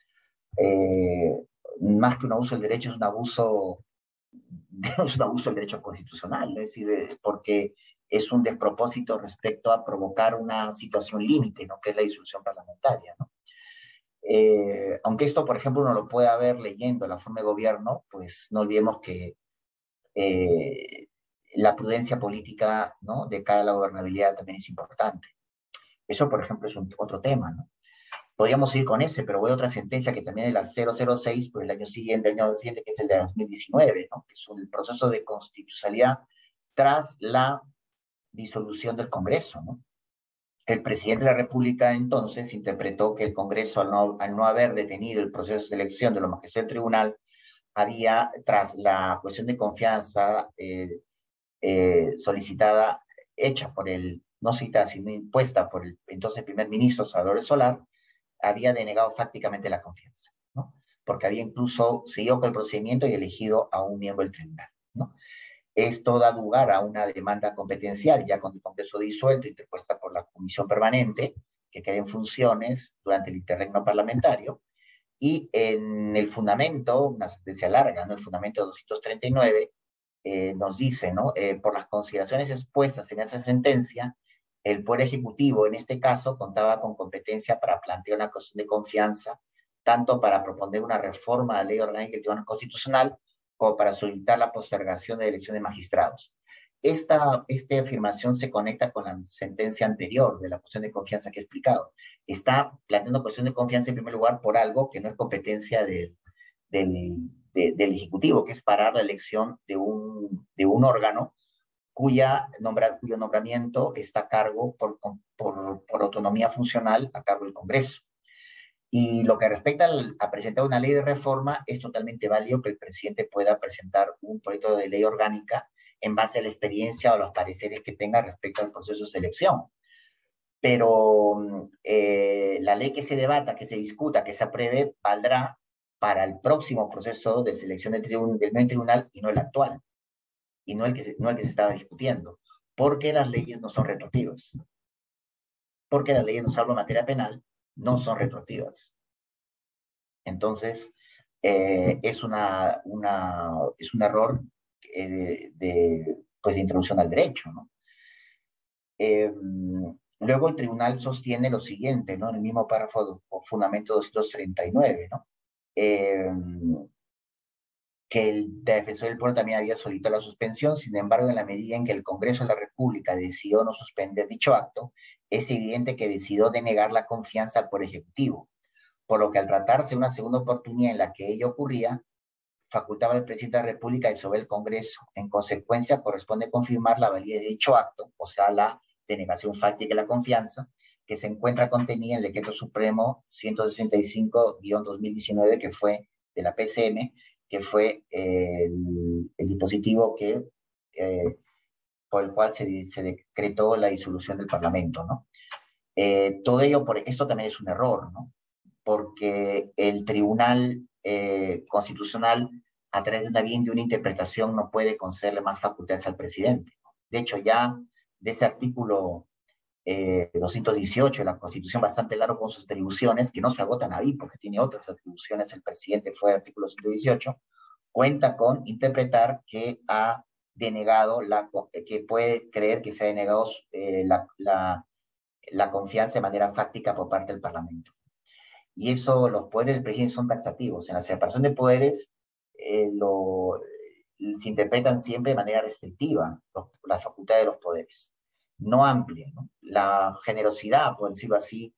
más que un abuso del derecho, es un abuso es un abuso del derecho constitucional, ¿no? Es decir, porque es un despropósito respecto a provocar una situación límite, ¿no? Que es la disolución parlamentaria, ¿no? Aunque esto, por ejemplo, uno lo pueda ver leyendo la forma de gobierno, pues no olvidemos que eh, la prudencia política, ¿no? De cara a la gobernabilidad también es importante. Eso, por ejemplo, es otro tema, ¿no? Podríamos ir con ese, pero voy a otra sentencia que también es la 006 por el año siguiente, que es el de 2019, ¿no? Que es el proceso de constitucionalidad tras la disolución del Congreso, ¿no? El presidente de la República entonces interpretó que el Congreso, al no haber detenido el proceso de selección de los magistrados del tribunal, había, tras la cuestión de confianza solicitada, hecha por el, no citada, sino impuesta por el entonces primer ministro Salvador Solar, había denegado fácticamente la confianza, ¿no? Porque había incluso seguido con el procedimiento y elegido a un miembro del tribunal, ¿no? Esto da lugar a una demanda competencial, ya con el Congreso disuelto, interpuesta por la Comisión Permanente, que queda en funciones durante el interregno parlamentario, y en el fundamento, una sentencia larga, ¿no? El fundamento 239, nos dice, ¿no? Por las consideraciones expuestas en esa sentencia, el Poder Ejecutivo, en este caso, contaba con competencia para plantear una cuestión de confianza, tanto para proponer una reforma a la ley orgánica del Tribunal Constitucional, como para solicitar la postergación de elección de magistrados. Esta afirmación se conecta con la sentencia anterior de la cuestión de confianza que he explicado. Está planteando cuestión de confianza en primer lugar por algo que no es competencia del, del Ejecutivo, que es parar la elección de un órgano cuyo nombramiento está a cargo por autonomía funcional a cargo del Congreso. Y lo que respecta a presentar una ley de reforma, es totalmente válido que el presidente pueda presentar un proyecto de ley orgánica en base a la experiencia o los pareceres que tenga respecto al proceso de selección. Pero la ley que se debata, que se discuta, que se apruebe, valdrá para el próximo proceso de selección del nuevo tribunal y no el actual, y no el que se estaba discutiendo, porque las leyes no son retroactivas, porque las leyes, no salvo en materia penal, no son retroactivas. Entonces, es un error pues, de introducción al derecho, ¿no? Eh, Luego el tribunal sostiene lo siguiente, ¿no? En el mismo párrafo o fundamento 239, ¿no? Eh, que el defensor del pueblo también había solicitado la suspensión, sin embargo, en la medida en que el Congreso de la República decidió no suspender dicho acto, es evidente que decidió denegar la confianza al Poder Ejecutivo, por lo que al tratarse de una segunda oportunidad en la que ello ocurría, facultaba al presidente de la República disolver el Congreso. En consecuencia, corresponde confirmar la validez de dicho acto, o sea, la denegación fáctica de la confianza, que se encuentra contenida en el Decreto Supremo 165-2019, que fue de la PCM, que fue el dispositivo por el cual se decretó la disolución del Parlamento, ¿no? Todo ello, esto también es un error, ¿no? Porque el Tribunal Constitucional, a través de una vía de una interpretación, no puede concederle más facultades al presidente. De hecho, ya de ese artículo 218 de la Constitución, bastante largo con sus atribuciones, que no se agotan ahí porque tiene otras atribuciones, el presidente fue el artículo 118, cuenta con interpretar que ha denegado, que puede creer que se ha denegado la confianza de manera fáctica por parte del Parlamento. Y eso, los poderes del presidente son taxativos. En la separación de poderes se interpretan siempre de manera restrictiva la facultad de los poderes, no amplia, ¿no? La generosidad, por decirlo así,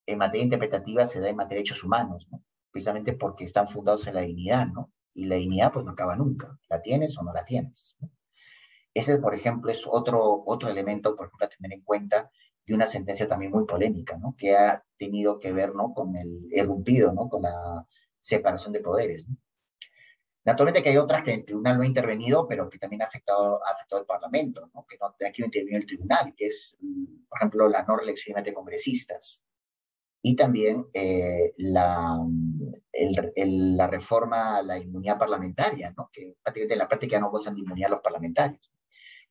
en materia interpretativa se da en materia de derechos humanos, ¿no? Precisamente porque están fundados en la dignidad, ¿no? Y la dignidad pues no acaba nunca, la tienes o no la tienes, ¿no? Ese, por ejemplo, es otro elemento, por ejemplo, a tener en cuenta de una sentencia también muy polémica, ¿no? Que ha tenido que ver, ¿no? Con el irrumpido, ¿no? Con la separación de poderes, ¿no? Naturalmente que hay otras que el tribunal no ha intervenido, pero que también ha afectado al Parlamento, ¿no? Que no, aquí no intervino el tribunal, que es, por ejemplo, la no reelección de congresistas. Y también la reforma a la inmunidad parlamentaria, ¿no? Que prácticamente en la práctica no gozan de inmunidad los parlamentarios.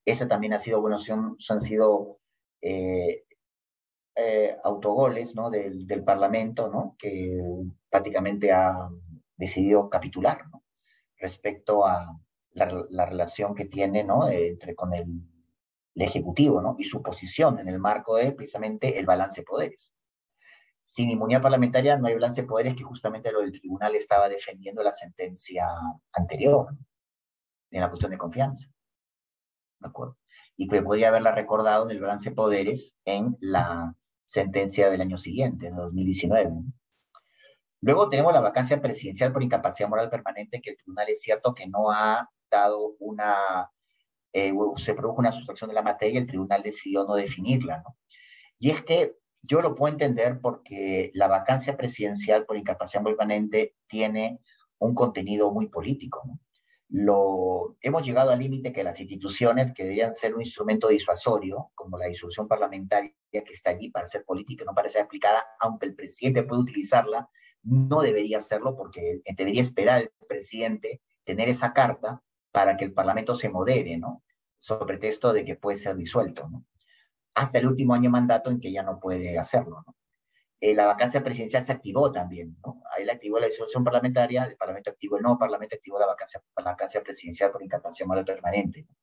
Esa también ha sido, bueno, han sido eh, autogoles, ¿no? del Parlamento, ¿no? Que prácticamente ha decidido capitular, ¿no? Respecto a la relación que tiene, ¿no? Con el Ejecutivo, ¿no? Y su posición en el marco de precisamente el balance de poderes. Sin inmunidad parlamentaria no hay balance de poderes, que justamente lo del tribunal estaba defendiendo la sentencia anterior, ¿no? En la cuestión de confianza, ¿de acuerdo? Y que podía haberla recordado en el balance de poderes en la sentencia del año siguiente, en 2019. ¿No? Luego tenemos la vacancia presidencial por incapacidad moral permanente, que el tribunal es cierto que no ha dado se produjo una sustracción de la materia, el tribunal decidió no definirla, ¿no? Y es que yo lo puedo entender porque la vacancia presidencial por incapacidad permanente tiene un contenido muy político, ¿no? Hemos llegado al límite que las instituciones que deberían ser un instrumento disuasorio, como la disolución parlamentaria que está allí para ser política, no para ser aplicada, aunque el presidente puede utilizarla, no debería hacerlo porque debería esperar el presidente tener esa carta para que el Parlamento se modere, ¿no? Sobre pretexto de que puede ser disuelto, ¿no? Hasta el último año de mandato en que ya no puede hacerlo, ¿no? La vacancia presidencial se activó también, ¿no? Ahí la activó la disolución parlamentaria, el Parlamento activó el nuevo Parlamento, activó la vacancia presidencial por incapacidad moral permanente, ¿no?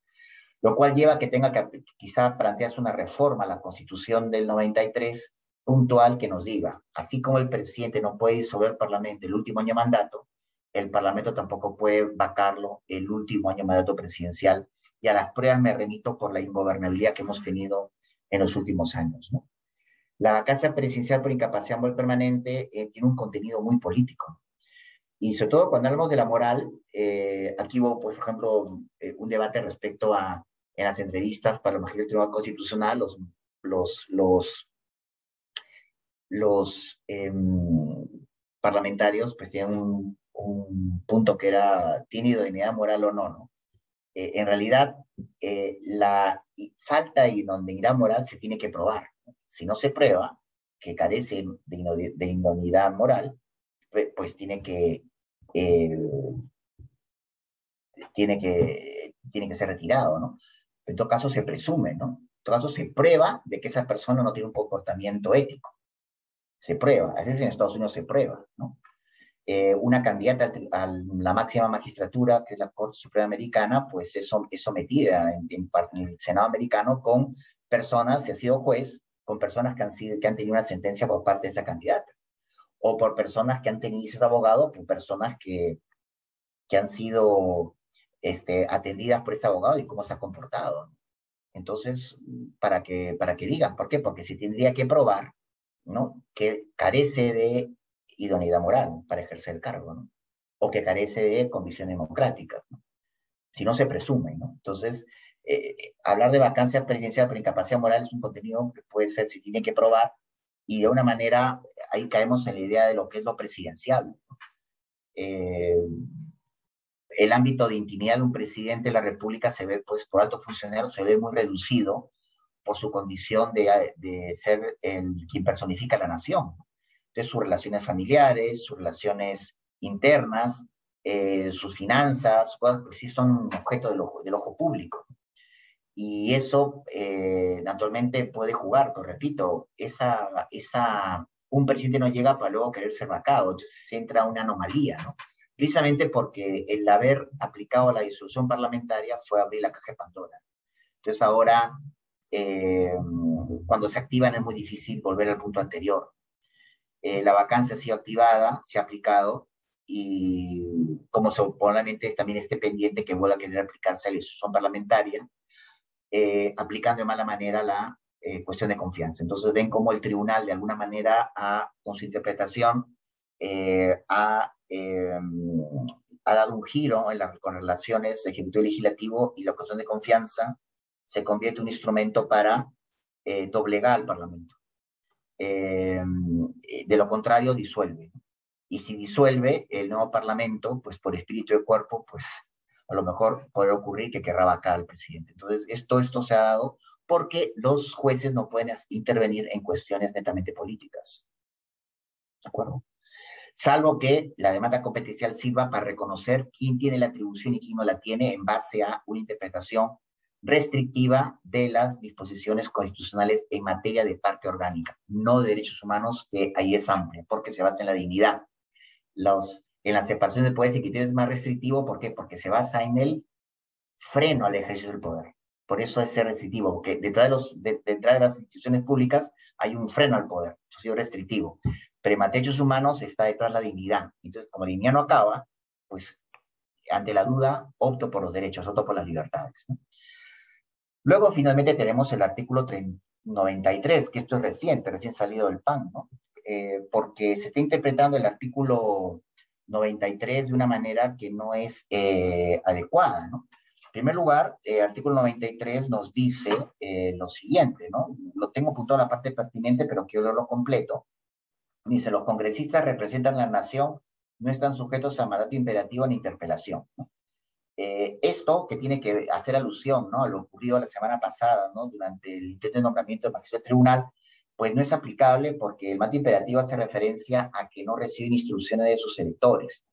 Lo cual lleva a que tenga que quizá plantearse una reforma a la Constitución del 93 puntual que nos diga, así como el presidente no puede disolver el Parlamento el último año de mandato, el Parlamento tampoco puede vacarlo el último año de mandato presidencial, y a las pruebas me remito por la ingobernabilidad que hemos tenido en los últimos años, ¿no? La vacancia presidencial por incapacidad moral permanente tiene un contenido muy político. Y sobre todo cuando hablamos de la moral, aquí hubo, pues, por ejemplo, un debate respecto a, en las entrevistas para los magistrados del Tribunal Constitucional, los, los, los parlamentarios pues tienen punto que era, ¿tiene idoneidad moral o no? ¿No? En realidad, la falta de idoneidad moral se tiene que probar. Si no se prueba que carece de idoneidad moral, pues eh, tiene que ser retirado, ¿no? En todo caso se presume, ¿no? En todo caso se prueba de que esa persona no tiene un comportamiento ético. Se prueba, así es, en Estados Unidos se prueba, ¿no? Una candidata a la máxima magistratura, que es la Corte Suprema Americana, pues es sometida en el Senado americano con personas, si ha sido juez, con personas que han tenido una sentencia por parte de esa candidata, o por personas que han tenido ese abogado, por personas que han sido atendidas por este abogado y cómo se ha comportado. Entonces, para que digan, ¿por qué? Porque se tendría que probar, ¿no? Que carece de idoneidad moral para ejercer el cargo, ¿no? O que carece de convicciones democráticas, ¿no? Si no se presume, ¿no? Entonces, hablar de vacancia presidencial por incapacidad moral es un contenido que puede ser, si tiene que probar, y de una manera ahí caemos en la idea de lo que es lo presidencial, ¿no? Eh, el ámbito de intimidad de un presidente de la República se ve, pues, por alto funcionario, se ve muy reducido por su condición de ser quien personifica la nación. Entonces, sus relaciones familiares, sus relaciones internas, sus finanzas, pues sí son objeto del ojo público. Y eso, naturalmente, puede jugar, pero repito, un presidente no llega para luego querer ser vacado, entonces se entra una anomalía, ¿no? Precisamente porque el haber aplicado la disolución parlamentaria fue abrir la caja de Pandora. Entonces ahora, eh, cuando se activan es muy difícil volver al punto anterior. La vacancia ha sido activada, se ha aplicado, y como probablemente también esté pendiente que vuelva a querer aplicarse la disolución parlamentaria, aplicando de mala manera la cuestión de confianza. Entonces ven cómo el tribunal de alguna manera con su interpretación eh, ha, eh, ha dado un giro con relaciones ejecutivo-legislativo, y la cuestión de confianza se convierte en un instrumento para doblegar al Parlamento. De lo contrario, disuelve. Y si disuelve el nuevo Parlamento, pues por espíritu de cuerpo, pues a lo mejor puede ocurrir que querrá vacar al presidente. Entonces, esto se ha dado porque los jueces no pueden intervenir en cuestiones netamente políticas. ¿De acuerdo? Salvo que la demanda competencial sirva para reconocer quién tiene la atribución y quién no la tiene en base a una interpretación restrictiva de las disposiciones constitucionales en materia de parte orgánica, no de derechos humanos, que ahí es amplio, porque se basa en la dignidad. En la separación de poderes y criterios es más restrictivo, ¿por qué? Porque se basa en freno al ejercicio del poder. Por eso es ser restrictivo, porque detrás de las instituciones públicas hay un freno al poder, eso ha sido restrictivo. Pero en materia de derechos humanos está detrás la dignidad. Entonces, como la dignidad no acaba, pues ante la duda opto por los derechos, opto por las libertades, ¿no? Luego, finalmente, tenemos el artículo 93, que esto es reciente, recién salido del PAN, ¿no? Porque se está interpretando el artículo 93 de una manera que no es adecuada, ¿no? En primer lugar, el artículo 93 nos dice lo siguiente, ¿no? Lo tengo apuntado en la parte pertinente, pero quiero leerlo completo. Dice, los congresistas representan la nación, no están sujetos a mandato imperativo ni interpelación, ¿no? Esto que tiene que hacer alusión, ¿no?, a lo ocurrido la semana pasada, ¿no?, durante el intento de nombramiento del magistrado del tribunal, pues no es aplicable porque el mandato imperativo hace referencia a que no reciben instrucciones de sus electores,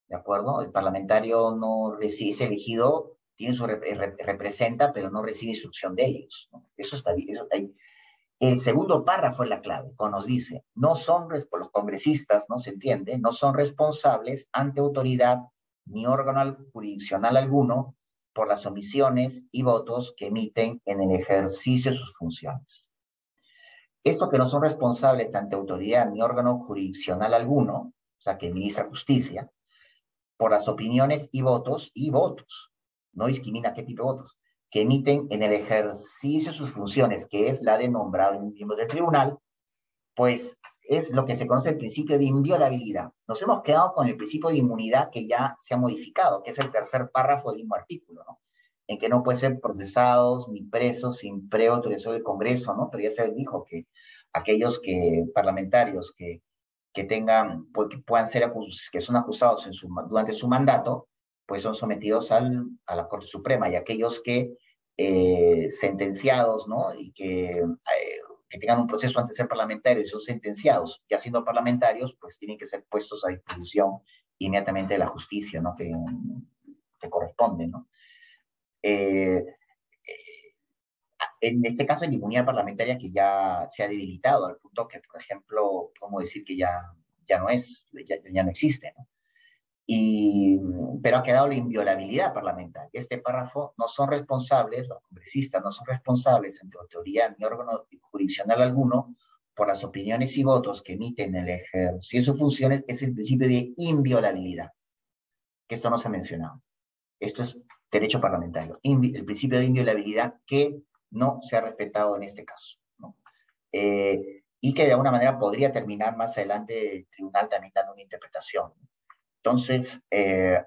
¿de acuerdo? El parlamentario no recibe, es elegido, tiene representa, pero no recibe instrucción de ellos, ¿no? Eso está bien, eso está ahí. El segundo párrafo es la clave, cuando nos dice, no son, los congresistas, ¿no? Se entiende, no son responsables ante autoridad ni órgano jurisdiccional alguno por las omisiones y votos que emiten en el ejercicio de sus funciones. Esto que no son responsables ante autoridad ni órgano jurisdiccional alguno, o sea, que ministra justicia, por las opiniones y votos, no discrimina qué tipo de votos, que emiten en el ejercicio de sus funciones, que es la de nombrar un miembro del tribunal, pues es lo que se conoce el principio de inviolabilidad. Nos hemos quedado con el principio de inmunidad que ya se ha modificado, que es el tercer párrafo del mismo artículo, ¿no? En que no pueden ser procesados ni presos sin previa autorización del Congreso, ¿no? Pero ya se dijo que aquellos parlamentarios que tengan, pues, que puedan ser que son acusados durante su mandato, pues son sometidos a la Corte Suprema, y aquellos que sentenciados, ¿no? Y que tengan un proceso antes de ser parlamentarios y son sentenciados, ya siendo parlamentarios, pues tienen que ser puestos a disposición inmediatamente de la justicia, ¿no? Que corresponde, ¿no? Eh, en este caso, la inmunidad parlamentaria que ya se ha debilitado al punto que, por ejemplo, podemos decir que ya no es, ya no existe, ¿no? Pero ha quedado la inviolabilidad parlamentaria. Este párrafo, no son responsables, los congresistas no son responsables ante autoridad ni órgano jurisdiccional alguno por las opiniones y votos que emiten en el ejercicio de sus funciones, es el principio de inviolabilidad, que esto no se ha mencionado. Esto es derecho parlamentario, el principio de inviolabilidad que no se ha respetado en este caso, ¿no? Y que de alguna manera podría terminar más adelante el tribunal también dando una interpretación. Entonces,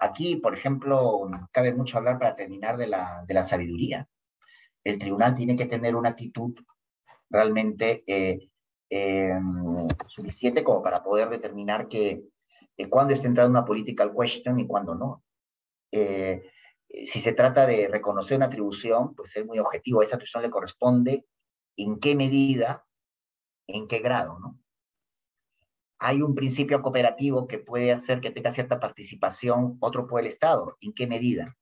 aquí, por ejemplo, cabe mucho hablar para terminar de la sabiduría. El tribunal tiene que tener una actitud realmente eh, suficiente como para poder determinar que cuándo está entrando una political question y cuándo no. Eh, si se trata de reconocer una atribución, pues ser muy objetivo. A esa atribución le corresponde en qué medida, en qué grado, ¿no? Hay un principio cooperativo que puede hacer que tenga cierta participación otro por el Estado. ¿En qué medida?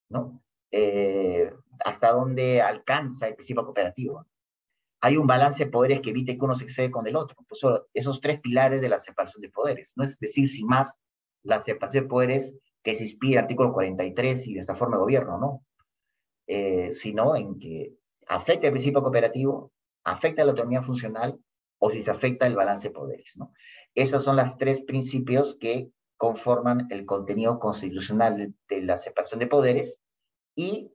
¿No? ¿Hasta dónde alcanza el principio cooperativo? Hay un balance de poderes que evite que uno se excede con el otro. Pues esos tres pilares de la separación de poderes. No es decir, sin más, la separación de poderes que se inspira en el artículo 43 y de esta forma de gobierno, ¿no? Sino en que afecta el principio cooperativo, afecta la autonomía funcional o si se afecta el balance de poderes, ¿no? Esos son los tres principios que conforman el contenido constitucional de la separación de poderes y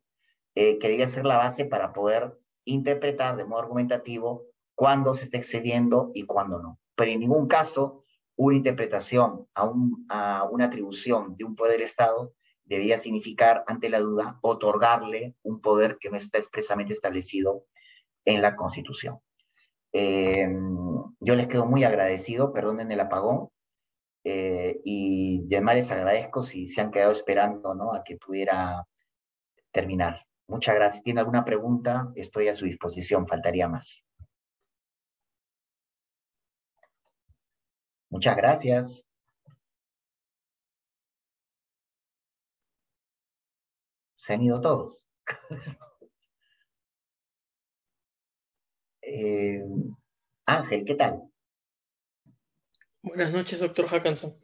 que debería ser la base para poder interpretar de modo argumentativo cuándo se está excediendo y cuándo no. Pero en ningún caso una interpretación a una atribución de un poder del Estado debería significar, ante la duda, otorgarle un poder que no está expresamente establecido en la Constitución. Yo les quedo muy agradecido, perdonen el apagón, y además les agradezco si se han quedado esperando, ¿no?, a que pudiera terminar. Muchas gracias. ¿Tiene alguna pregunta? Estoy a su disposición, faltaría más. Muchas gracias. Se han ido todos. Eh, Ángel, ¿qué tal? Buenas noches, doctor Hackanson.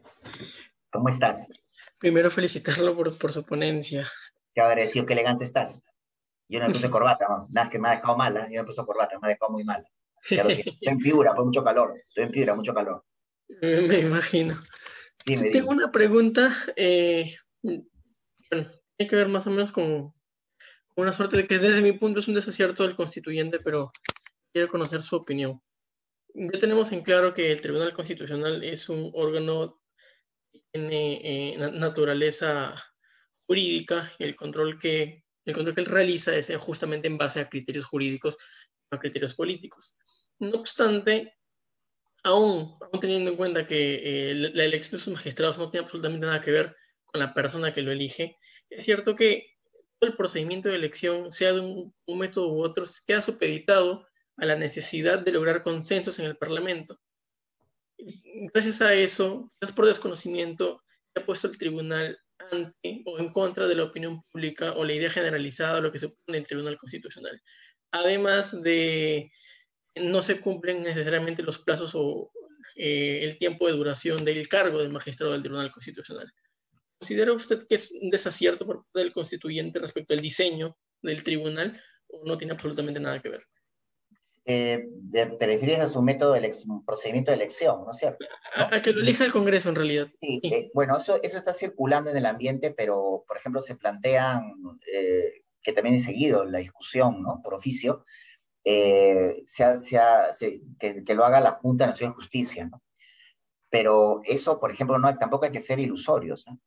¿Cómo estás? Primero felicitarlo por su ponencia. Qué agradecido, qué elegante estás. Yo no me puse corbata, ¿no? Nada que me ha dejado mala, yo no me puse corbata, me ha dejado muy mala. Ya lo siento. Estoy en Piura, pues mucho calor. Estoy en Piura, mucho calor. Me imagino. Dime, Tengo dime. una pregunta, bueno, tiene que ver más o menos con una suerte de que desde mi punto es un desacierto del constituyente, pero quiero conocer su opinión. Ya tenemos en claro que el Tribunal Constitucional es un órgano que tiene naturaleza jurídica y el control que él realiza es justamente en base a criterios jurídicos, no a criterios políticos. No obstante, aún teniendo en cuenta que la elección de sus magistrados no tiene absolutamente nada que ver con la persona que lo elige, es cierto que todo el procedimiento de elección, sea de un método u otro, queda supeditado a la necesidad de lograr consensos en el Parlamento. Gracias a eso, quizás por desconocimiento, se ha puesto el tribunal ante o en contra de la opinión pública o la idea generalizada de lo que se supone el Tribunal Constitucional. Además de no se cumplen necesariamente los plazos o el tiempo de duración del cargo del magistrado del Tribunal Constitucional. ¿Considera usted que es un desacierto por parte del constituyente respecto al diseño del tribunal o no tiene absolutamente nada que ver? Te refieres a su método de procedimiento de elección, ¿no es cierto? ¿No? A que lo elija el Congreso en realidad. Sí, Sí. bueno, eso está circulando en el ambiente, pero, por ejemplo, se plantean, que también he seguido la discusión, ¿no? Por oficio, que lo haga la Junta de Naciones de Justicia, ¿no? Pero eso, por ejemplo, no, tampoco hay que ser ilusorios, ¿no?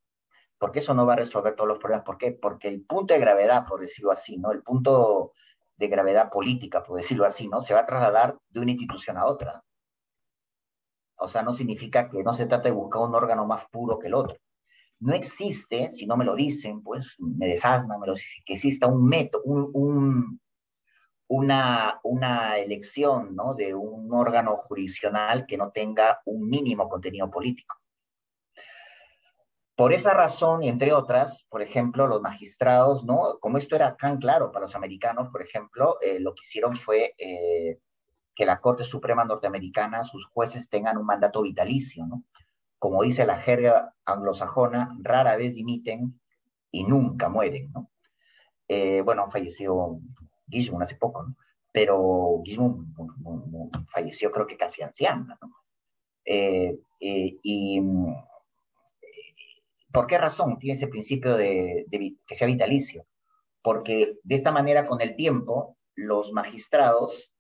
Porque eso no va a resolver todos los problemas. ¿Por qué? Porque el punto de gravedad, por decirlo así, ¿no? El punto de gravedad política, por decirlo así, ¿no? Se va a trasladar de una institución a otra. O sea, no significa que no se trata de buscar un órgano más puro que el otro. No existe, si no me lo dicen, pues me desasnan, me lo dicen, que exista un método, una elección, ¿no? De un órgano jurisdiccional que no tenga un mínimo contenido político. Por esa razón, y entre otras, por ejemplo, los magistrados, ¿no? Como esto era tan claro para los americanos, por ejemplo, lo que hicieron fue que la Corte Suprema norteamericana, sus jueces tengan un mandato vitalicio, ¿no? Como dice la jerga anglosajona, rara vez dimiten y nunca mueren, ¿no? Bueno, falleció Gizmo hace poco, ¿no? Pero Gizmo falleció creo que casi anciana, ¿no? Y ¿por qué razón tiene ese principio de que sea vitalicio? Porque de esta manera, con el tiempo, los magistrados,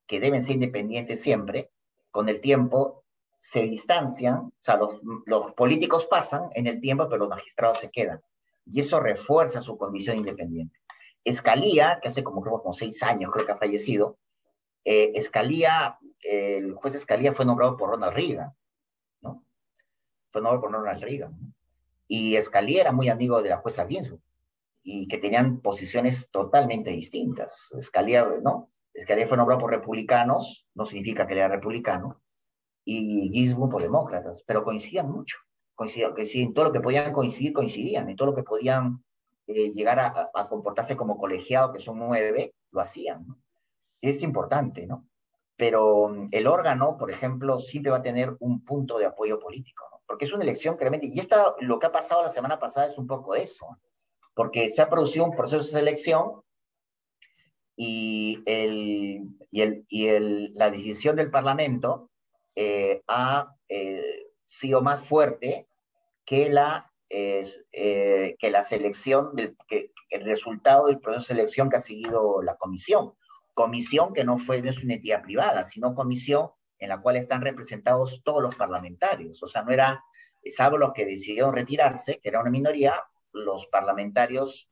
que deben ser independientes siempre, con el tiempo se distancian, o sea, los políticos pasan en el tiempo, pero los magistrados se quedan. Y eso refuerza su condición independiente. Escalía, que hace como 6 años creo que ha fallecido, el juez Escalía fue nombrado por Ronald Reagan, ¿no? Fue nombrado por Ronald Reagan, ¿no? Y Escalía era muy amigo de la jueza Ginsburg y que tenían posiciones totalmente distintas. Escalía, ¿no? Escalía fue nombrado por republicanos, no significa que él era republicano, y Ginsburg por demócratas, pero coincidían mucho. Coincidían, en todo lo que podían coincidir, coincidían, en todo lo que podían llegar a comportarse como colegiados, que son 9, lo hacían, ¿no? Es importante, ¿no? Pero el órgano, por ejemplo, siempre va a tener un punto de apoyo político, ¿no? Porque es una elección que realmente, y lo que ha pasado la semana pasada es un poco de eso, ¿no? Porque se ha producido un proceso de selección y, la decisión del Parlamento ha sido más fuerte que la selección, que el resultado del proceso de selección que ha seguido la comisión. Comisión que no es una entidad privada, sino comisión en la cual están representados todos los parlamentarios. O sea, no era, salvo los que decidieron retirarse, que era una minoría, los parlamentarios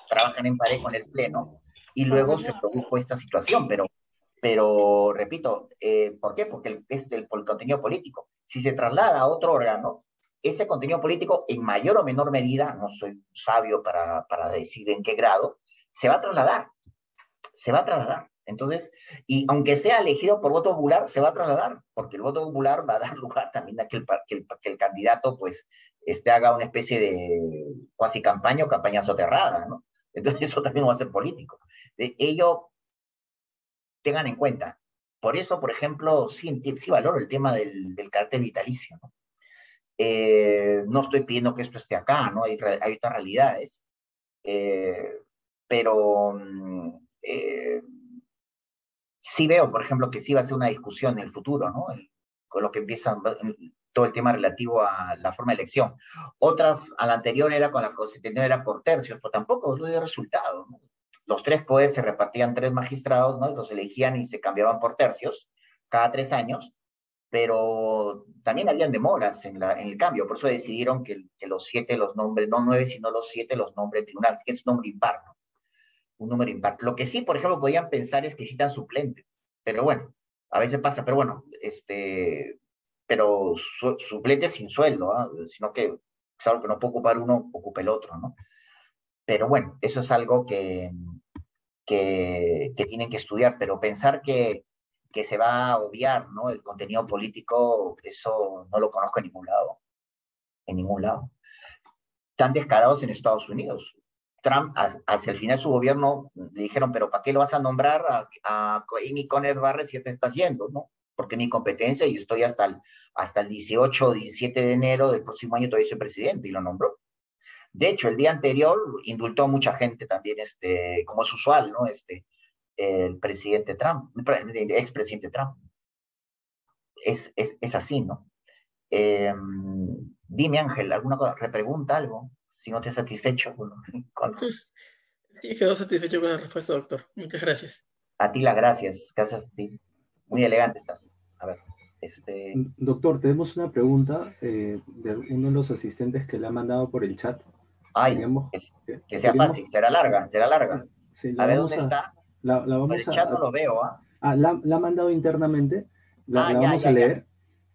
trabajan en pared con el Pleno y luego se produjo esta situación, pero repito, ¿por qué? Porque por el contenido político. Si se traslada a otro órgano, ese contenido político, en mayor o menor medida, no soy sabio para decir en qué grado, se va a trasladar, se va a trasladar. Entonces, y aunque sea elegido por voto popular, se va a trasladar, porque el voto popular va a dar lugar también a que el candidato, pues, haga una especie de cuasi campaña o campaña soterrada, ¿no? Entonces, eso también va a ser político. Ello, tengan en cuenta. Por eso, por ejemplo, sí valoro el tema del carácter vitalicio, ¿no? No estoy pidiendo que esto esté acá, ¿no? Hay otras realidades, eh, pero sí veo, por ejemplo, que sí va a ser una discusión en el futuro, ¿no? Con lo que empieza todo el tema relativo a la forma de elección. Otras, a la anterior era con la constitución, era por tercios, pero tampoco dio resultado, ¿no? Los tres poderes se repartían tres magistrados, ¿no? Los elegían y se cambiaban por tercios cada 3 años, pero también habían demoras en el cambio, por eso decidieron que los 7 los nombres, no 9, sino los 7 los nombres el tribunal, que es un nombre impar, ¿no? Un número impar. Lo que sí, por ejemplo, podían pensar es que existan suplentes, pero bueno, a veces pasa, pero bueno, pero suplentes sin sueldo, ¿eh? Sino que es algo que no puede ocupar uno, ocupa el otro, ¿no? Pero bueno, eso es algo que tienen que estudiar, pero pensar que se va a obviar, ¿no? El contenido político, eso no lo conozco en ningún lado, en ningún lado. Están descarados en Estados Unidos. Trump, hacia el final de su gobierno, le dijeron, pero ¿para qué lo vas a nombrar a Amy Coney Barrett si ya te estás yendo, ¿no? Porque mi competencia y estoy hasta el 18 o 17 de enero del próximo año todavía soy presidente y lo nombró. De hecho, el día anterior indultó a mucha gente también, como es usual, ¿no? El presidente Trump, el expresidente Trump. Es así, ¿no? Eh, Dime, Ángel, ¿alguna cosa? Repregunta algo, si no te has satisfecho con. Sí, quedó satisfecho con la respuesta, doctor. Muchas gracias. A ti las gracias, gracias a ti. Muy elegante estás. A ver, Doctor, tenemos una pregunta de uno de los asistentes que le ha mandado por el chat. ay, Queríamos, que sea queríamos, fácil, será larga, será sí, larga. sí, A ver, ¿dónde está? la Por el vamos chat no lo veo, ¿ah? la ha mandado internamente, Ah, la ya, vamos a ya, ya. leer.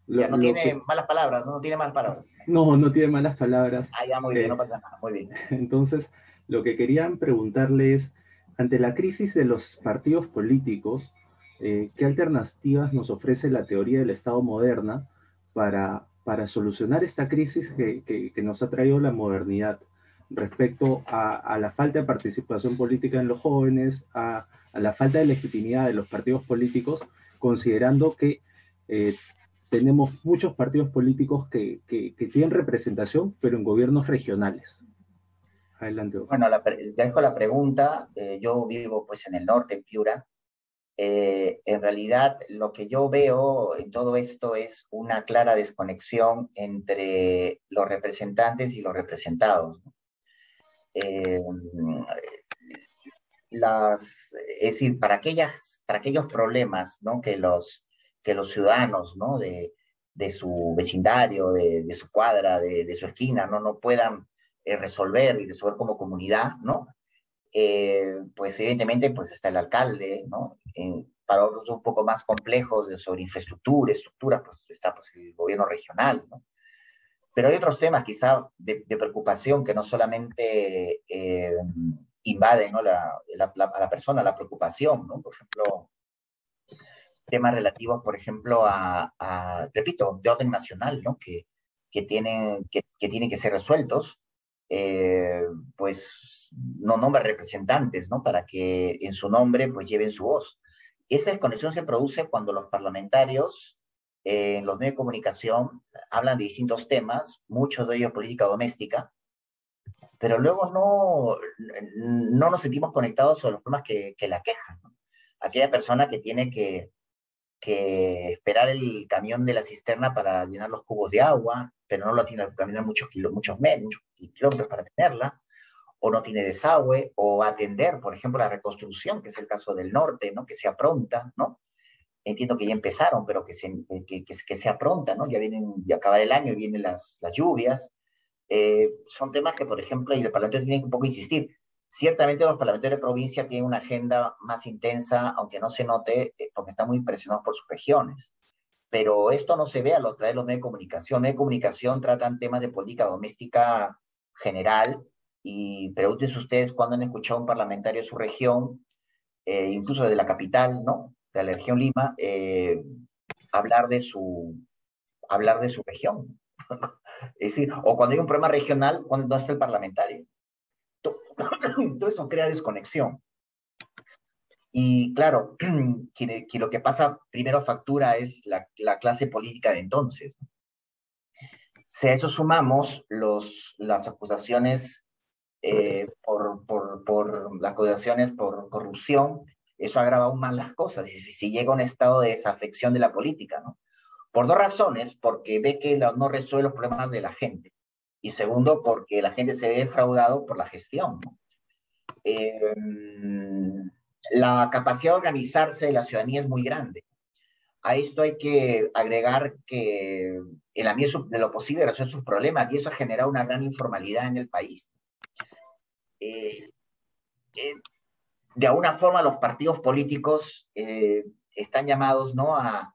Ya, no Lo tiene que, malas palabras, no tiene malas palabras. no, no tiene malas palabras. Ah, ya, muy bien, no Eh, pasa nada, muy bien. entonces, lo que querían preguntarle es, ante la crisis de los partidos políticos, ¿qué alternativas nos ofrece la teoría del Estado moderna para solucionar esta crisis que nos ha traído la modernidad respecto a la falta de participación política en los jóvenes, a la falta de legitimidad de los partidos políticos, considerando que eh, tenemos muchos partidos políticos que tienen representación, pero en gobiernos regionales? Adelante, doctor. Bueno, te dejo la pregunta. Yo vivo pues en el norte, en Piura. En realidad, lo que yo veo en todo esto es una clara desconexión entre los representantes y los representados, ¿no? Eh, es decir, para aquellos problemas, ¿no? Que los ciudadanos, ¿no? De su vecindario, de su cuadra, de su esquina, ¿no? Puedan resolver y resolver como comunidad, ¿no? Pues evidentemente pues está el alcalde, ¿no? Para otros un poco más complejos sobre infraestructura, estructura, pues está pues, el gobierno regional, ¿no? Pero hay otros temas quizá de preocupación que no solamente invaden, ¿no? A la persona, la preocupación, ¿no? Por ejemplo, temas relativos, por ejemplo, repito, de orden nacional, ¿no? Que tienen que ser resueltos, eh, pues no nombra representantes, ¿no? Para que en su nombre, pues lleven su voz. Esa desconexión se produce cuando los parlamentarios en los medios de comunicación hablan de distintos temas, muchos de ellos política doméstica, pero luego no nos sentimos conectados sobre los problemas que la quejan, ¿no? Aquella persona que tiene que esperar el camión de la cisterna para llenar los cubos de agua, pero no lo tiene que caminar muchos kilómetros para tenerla, o no tiene desagüe, o atender, por ejemplo, la reconstrucción, que es el caso del norte, ¿no? Que se apronta, ¿no? Entiendo que ya empezaron, pero que se apronta, ¿no? Ya vienen, ya acabar el año y vienen las lluvias. Son temas que, por ejemplo, y el Parlamento tiene que un poco insistir. Ciertamente los parlamentarios de provincia tienen una agenda más intensa, aunque no se note, porque están muy presionados por sus regiones. Pero esto no se ve a lo través de los medios de comunicación. Los medios de comunicación tratan temas de política doméstica general y pregúntense ustedes cuándo han escuchado a un parlamentario de su región, incluso de la capital, ¿no? De la región Lima, hablar de su, hablar de su región. Es decir, o cuando hay un problema regional, cuando no está el parlamentario. Todo eso crea desconexión. Y claro, que lo que pasa primero factura es la clase política de entonces. Si a eso sumamos las acusaciones las acusaciones por corrupción, eso agrava aún más las cosas, si llega a un estado de desafección de la política, ¿no? Por dos razones, porque ve que no resuelve los problemas de la gente, y segundo, porque la gente se ve defraudado por la gestión, ¿no? La capacidad de organizarse de la ciudadanía es muy grande. A esto hay que agregar que en la medida de lo posible resuelven sus problemas, y eso ha generado una gran informalidad en el país. Eh, eh, de alguna forma los partidos políticos están llamados, ¿no?, a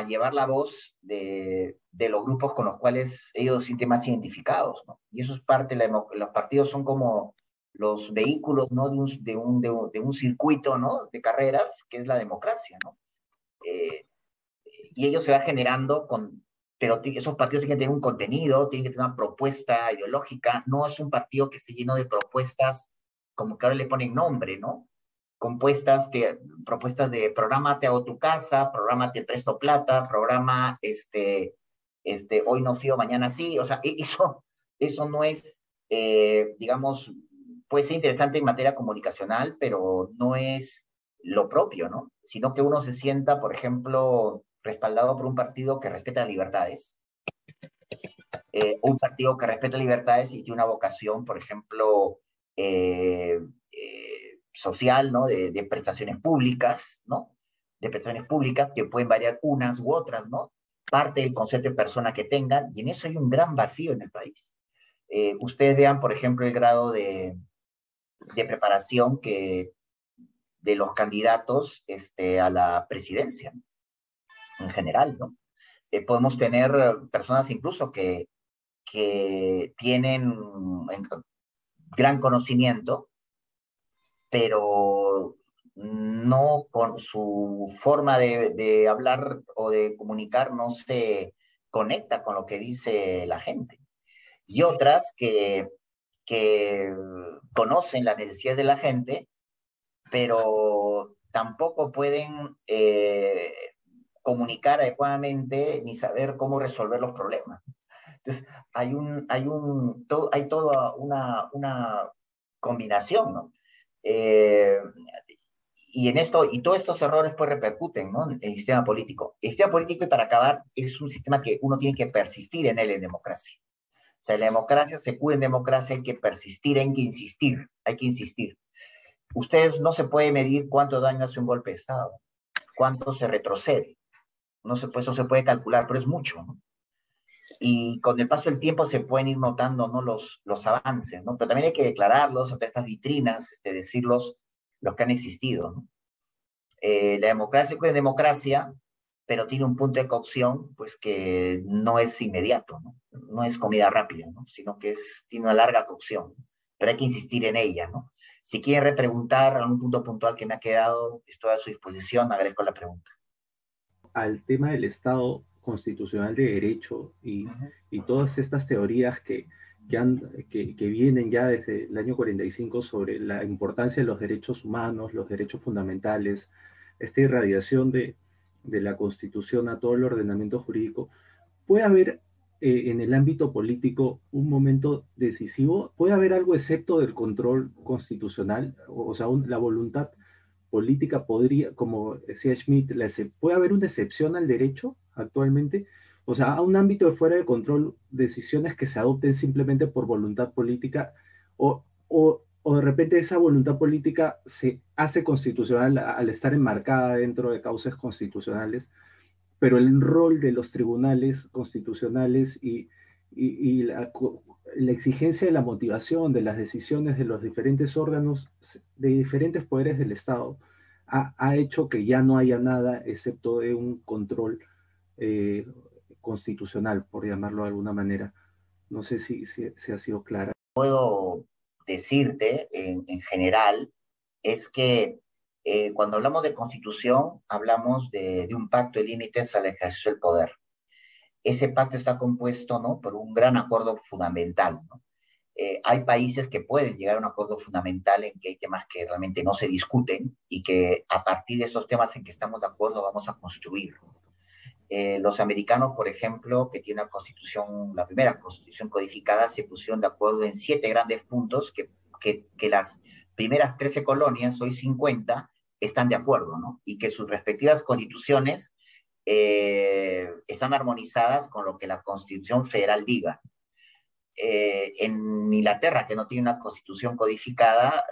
llevar la voz de los grupos con los cuales ellos se sienten más identificados, ¿no? Y eso es parte, los partidos son como los vehículos, ¿no?, de un circuito, ¿no?, de carreras, que es la democracia, ¿no? Eh, y ello se va generando pero esos partidos tienen que tener un contenido, tienen que tener una propuesta ideológica, no es un partido que esté lleno de propuestas como que ahora le ponen nombre, ¿no? Propuestas de programa te hago tu casa, programa te presto plata, programa hoy no fío, mañana sí, o sea, eso no es, digamos, puede ser interesante en materia comunicacional, pero no es lo propio, ¿no? Sino que uno se sienta, por ejemplo, respaldado por un partido que respeta libertades, un partido que respeta libertades y tiene una vocación, por ejemplo, social, ¿no? De prestaciones públicas, ¿no? De prestaciones públicas que pueden variar unas u otras, ¿no? Parte del concepto de persona que tengan, y en eso hay un gran vacío en el país. Ustedes vean, por ejemplo, el grado de preparación de los candidatos a la presidencia, ¿no?, en general, ¿no? Podemos tener personas incluso que tienen gran conocimiento, pero no con su forma de hablar o de comunicar no se conecta con lo que dice la gente. Y otras que conocen las necesidades de la gente, pero tampoco pueden comunicar adecuadamente ni saber cómo resolver los problemas. Entonces, hay toda una combinación, ¿no? Eh, y todos estos errores pues repercuten, ¿no?, en el sistema político. El sistema político, y para acabar, es un sistema que uno tiene que persistir en él en democracia. O sea, la democracia se cura en democracia, hay que persistir, hay que insistir, hay que insistir. Ustedes no se puede medir cuánto daño hace un golpe de Estado, cuánto se retrocede. Eso se puede calcular, pero es mucho, ¿no? Y con el paso del tiempo se pueden ir notando, ¿no?, los avances, ¿no? Pero también hay que declararlos ante estas vitrinas, decirlos los que han existido, ¿no? La democracia es democracia, pero tiene un punto de cocción, pues que no es inmediato, ¿no? No es comida rápida, ¿no? Sino que tiene una larga cocción, pero hay que insistir en ella, ¿no? Si quieren repreguntar algún punto puntual que me ha quedado, estoy a su disposición, agradezco la pregunta. Al tema del Estado constitucional de derecho y todas estas teorías que vienen ya desde el año 45 sobre la importancia de los derechos humanos, los derechos fundamentales, esta irradiación de la Constitución a todo el ordenamiento jurídico, ¿puede haber en el ámbito político un momento decisivo? ¿Puede haber algo excepto del control constitucional? O sea, la voluntad política podría, como decía Schmitt, ¿puede haber una excepción al derecho actualmente? O sea, a un ámbito de fuera de control, decisiones que se adopten simplemente por voluntad política, o de repente esa voluntad política se hace constitucional al estar enmarcada dentro de causas constitucionales, pero el rol de los tribunales constitucionales y la exigencia de la motivación de las decisiones de los diferentes órganos de diferentes poderes del Estado ha hecho que ya no haya nada excepto de un control constitucional, por llamarlo de alguna manera. No sé si ha sido clara. Puedo decirte en general es que cuando hablamos de constitución, hablamos de un pacto de límites al ejercicio del poder. Ese pacto está compuesto, ¿no?, por un gran acuerdo fundamental, ¿no? Hay países que pueden llegar a un acuerdo fundamental en que hay temas que realmente no se discuten y que a partir de esos temas en que estamos de acuerdo vamos a construir. Los americanos, por ejemplo, que tienen una constitución, la primera constitución codificada, se pusieron de acuerdo en 7 grandes puntos que las primeras 13 colonias, hoy 50, están de acuerdo, ¿no? Y que sus respectivas constituciones están armonizadas con lo que la Constitución Federal diga. En Inglaterra, que no tiene una constitución codificada,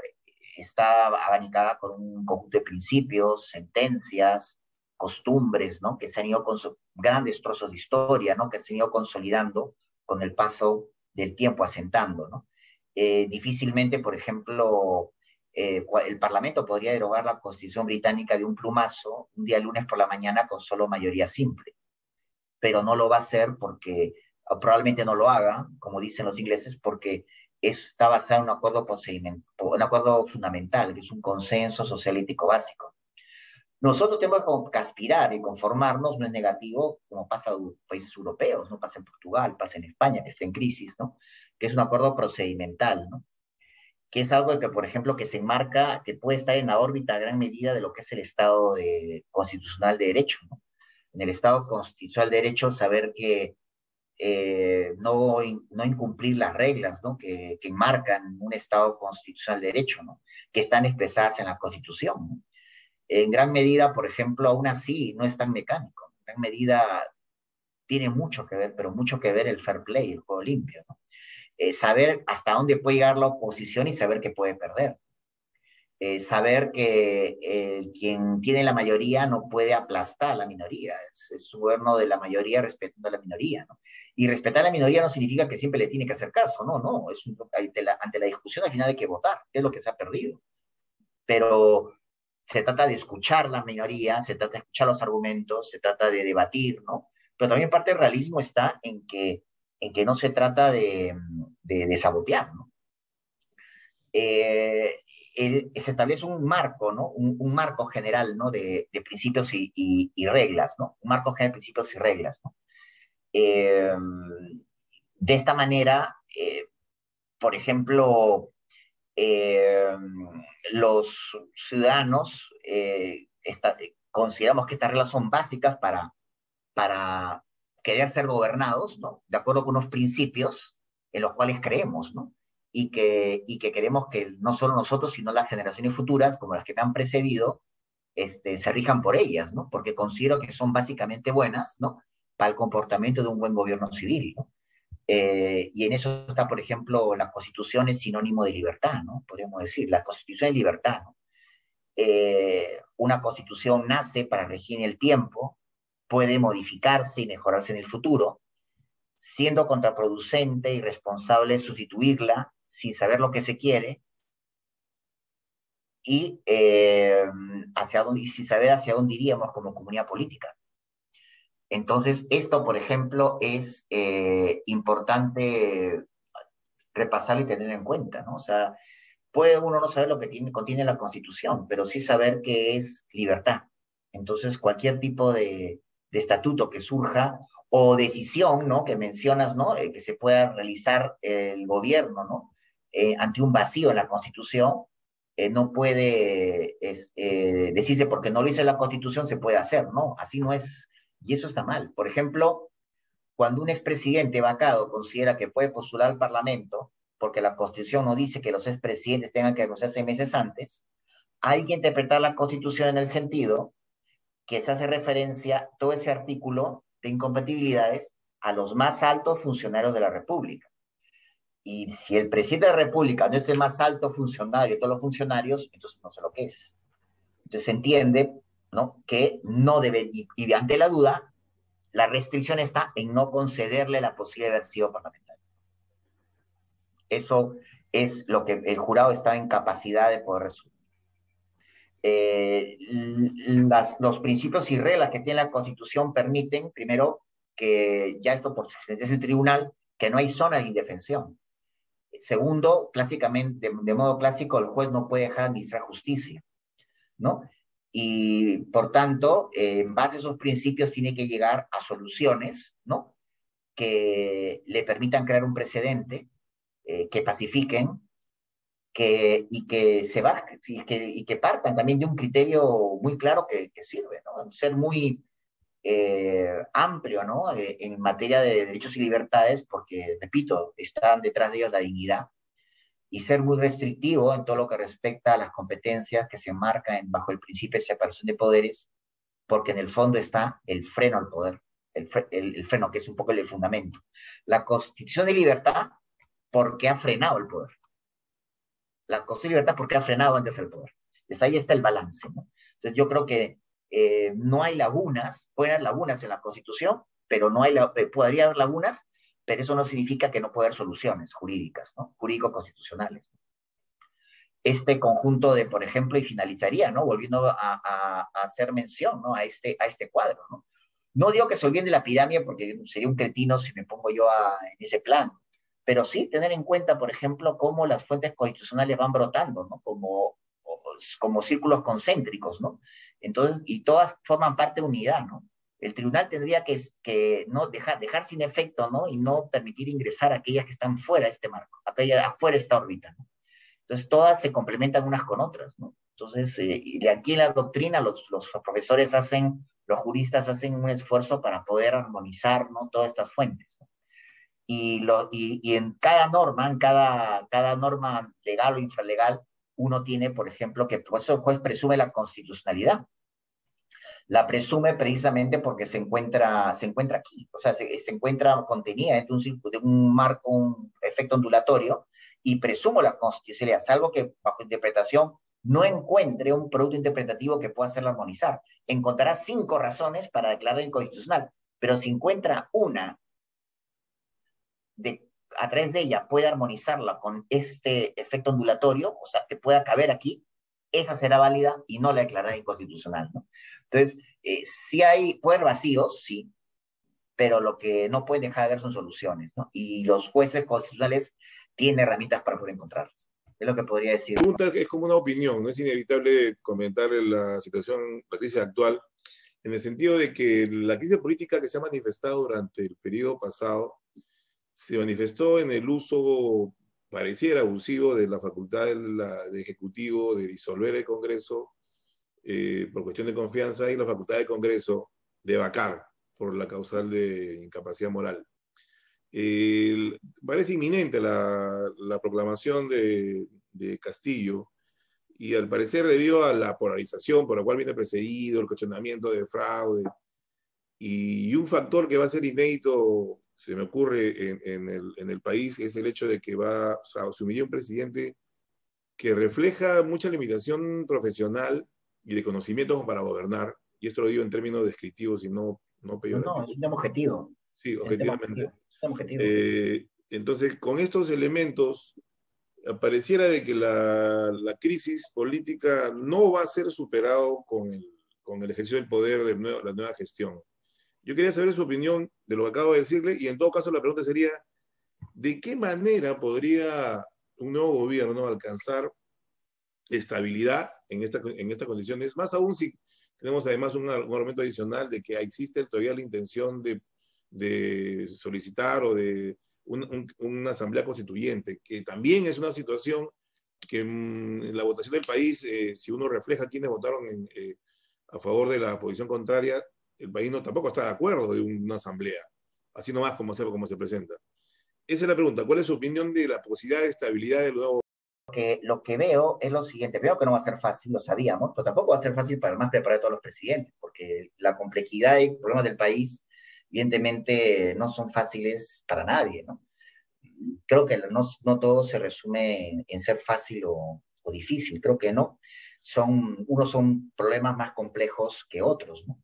está abanicada con un conjunto de principios, sentencias, costumbres, ¿no? Que se han ido con grandes trozos de historia, ¿no? Que se han ido consolidando con el paso del tiempo, asentando, ¿no? Difícilmente, por ejemplo, el Parlamento podría derogar la Constitución británica de un plumazo un día lunes por la mañana con solo mayoría simple, pero no lo va a hacer porque probablemente no lo haga, como dicen los ingleses, porque está basado en un acuerdo, un acuerdo fundamental, que es un consenso socialítico básico. Nosotros tenemos que aspirar y conformarnos, no es negativo, como pasa en países europeos, no pasa en Portugal, pasa en España, que está en crisis, ¿no? Que es un acuerdo procedimental, ¿no? Que es algo que, por ejemplo, que se enmarca, que puede estar en la órbita a gran medida de lo que es el Estado constitucional de Derecho, ¿no? En el Estado constitucional de Derecho, saber que no incumplir las reglas, ¿no? Que enmarcan un Estado constitucional de derecho, ¿no? Que están expresadas en la Constitución, ¿no? En gran medida, por ejemplo, aún así no es tan mecánico. En gran medida tiene mucho que ver, pero mucho que ver el fair play, el juego limpio, ¿no? Saber hasta dónde puede llegar la oposición y saber que puede perder. Saber que quien tiene la mayoría no puede aplastar a la minoría, es un gobierno de la mayoría respetando a la minoría, ¿no? Y respetar a la minoría no significa que siempre le tiene que hacer caso, no, no, ante la discusión al final hay que votar, que es lo que se ha perdido. Pero se trata de escuchar la minoría, se trata de escuchar los argumentos, se trata de debatir, ¿no? Pero también parte del realismo está en que no se trata de sabotear, ¿no? Eh, Se establece un marco, ¿no? Un marco general, ¿no? De principios y reglas, ¿no? Un marco general de principios y reglas, ¿no? Eh, de esta manera, por ejemplo, eh, los ciudadanos consideramos que estas reglas son básicas para querer ser gobernados, ¿no? De acuerdo con unos principios en los cuales creemos, ¿no? Y que queremos que no solo nosotros, sino las generaciones futuras, como las que me han precedido, se rijan por ellas, ¿no? Porque considero que son básicamente buenas, ¿no? Para el comportamiento de un buen gobierno civil, ¿no? Y en eso está, por ejemplo, la Constitución es sinónimo de libertad, ¿no? Podríamos decir, la Constitución es libertad, ¿no? Una Constitución nace para regir en el tiempo, puede modificarse y mejorarse en el futuro, siendo contraproducente y responsable sustituirla sin saber lo que se quiere y, y sin saber hacia dónde iríamos como comunidad política. Entonces, esto, por ejemplo, es importante repasarlo y tener en cuenta, ¿no? O sea, puede uno no saber lo que contiene la Constitución, pero sí saber que es libertad. Entonces, cualquier tipo de estatuto que surja o decisión, ¿no? Que mencionas, ¿no? Que se pueda realizar el gobierno, ¿no? Ante un vacío en la Constitución, no puede decirse porque no lo dice la Constitución se puede hacer, ¿no? Así no es, y eso está mal. Por ejemplo, cuando un expresidente vacado considera que puede postular al Parlamento, porque la Constitución no dice que los expresidentes tengan que renunciar meses antes, hay que interpretar la Constitución en el sentido que se hace referencia todo ese artículo de incompatibilidades a los más altos funcionarios de la República. Y si el presidente de la República no es el más alto funcionario de todos los funcionarios, entonces no sé lo que es. Entonces se entiende, ¿no? Que no debe, y ante la duda, la restricción está en no concederle la posibilidad de haber sido parlamentario. Eso es lo que el jurado está en capacidad de poder resolver. Los principios y reglas que tiene la Constitución permiten, primero, que ya esto por sentencia del tribunal, que no hay zona de indefensión. Segundo, clásicamente, de modo clásico, el juez no puede dejar de administrar justicia, ¿no? Y por tanto, en base a esos principios, tiene que llegar a soluciones, ¿no? Que le permitan crear un precedente, que pacifiquen, y que se bajen, y que partan también de un criterio muy claro que sirve, ¿no? Ser muy amplio, ¿no? En materia de derechos y libertades, porque, repito, están detrás de ellos la dignidad, y ser muy restrictivo en todo lo que respecta a las competencias que se marcan bajo el principio de separación de poderes, porque en el fondo está el freno al poder, el freno, que es un poco el fundamento. La Constitución de libertad, porque ha frenado el poder. La Constitución de libertad, porque ha frenado antes el poder. Entonces ahí está el balance, ¿no? Entonces yo creo que no hay lagunas, puede haber lagunas en la Constitución, pero no hay, podría haber lagunas, pero eso no significa que no pueda haber soluciones jurídicas, ¿no? Jurídico-constitucionales. Este conjunto de, por ejemplo, y finalizaría, ¿no? Volviendo a hacer mención, ¿no? A este cuadro, ¿no? No digo que se olviden de la pirámide porque sería un cretino si me pongo yo en ese plan, pero sí tener en cuenta, por ejemplo, cómo las fuentes constitucionales van brotando, ¿no? Como círculos concéntricos, ¿no? Entonces, y todas forman parte de unidad, ¿no? El tribunal tendría que no dejar sin efecto, ¿no? Y no permitir ingresar a aquellas que están fuera de este marco, aquellas afuera de esta órbita, ¿no? Entonces, todas se complementan unas con otras, ¿no? Entonces, de aquí en la doctrina, los profesores los juristas hacen un esfuerzo para poder armonizar, ¿no? Todas estas fuentes, ¿no? Y en cada norma, cada norma legal o infralegal, uno tiene, por ejemplo, que por eso el juez presume la constitucionalidad. La presume precisamente porque se encuentra aquí, o sea, se encuentra contenida dentro de un marco, un efecto ondulatorio, y presumo la constitucionalidad, salvo que bajo interpretación no encuentre un producto interpretativo que pueda hacerla armonizar. Encontrará 5 razones para declarar inconstitucional, pero si encuentra una a través de ella puede armonizarla con este efecto ondulatorio, o sea, que pueda caber aquí, esa será válida y no la declarará inconstitucional, ¿no? Entonces, sí hay poder vacíos, sí, pero lo que no pueden dejar de ver son soluciones, ¿no? Y los jueces constitucionales tienen herramientas para poder encontrarlas. Es lo que podría decir. La pregunta es como una opinión, no es inevitable comentar la situación, la crisis actual, en el sentido de que la crisis política que se ha manifestado durante el periodo pasado se manifestó en el uso, pareciera abusivo, de la facultad del Ejecutivo de disolver el Congreso por cuestión de confianza y la facultad del Congreso de vacar por la causal de incapacidad moral. Parece inminente la proclamación de Castillo, y al parecer debido a la polarización por la cual viene precedido, el cuestionamiento de fraude, y un factor que va a ser inédito, se me ocurre, en el país, es el hecho de que o sea, asumiría un presidente que refleja mucha limitación profesional y de conocimientos para gobernar, y esto lo digo en términos descriptivos y no peyorativos. No, es un tema objetivo. Sí, objetivamente. Es un tema objetivo. Entonces, con estos elementos, pareciera de que la crisis política no va a ser superado con el ejercicio del poder de la nueva gestión. Yo quería saber su opinión de lo que acabo de decirle, y en todo caso la pregunta sería, ¿de qué manera podría un nuevo gobierno alcanzar estabilidad en estas condiciones? Más aún si tenemos además un argumento adicional de que existe todavía la intención de solicitar o de una asamblea constituyente, que también es una situación que en la votación del país, si uno refleja quienes votaron a favor de la posición contraria, el país tampoco está de acuerdo de una asamblea, así nomás como se presenta. Esa es la pregunta. ¿Cuál es su opinión de la posibilidad de estabilidad del nuevo? Lo que veo es lo siguiente. Veo que no va a ser fácil, lo sabíamos, pero tampoco va a ser fácil para el más preparado de todos los presidentes, porque la complejidad y problemas del país, evidentemente, no son fáciles para nadie, ¿no? Creo que no todo se resume en ser fácil o difícil, creo que no. Unos son problemas más complejos que otros, ¿no?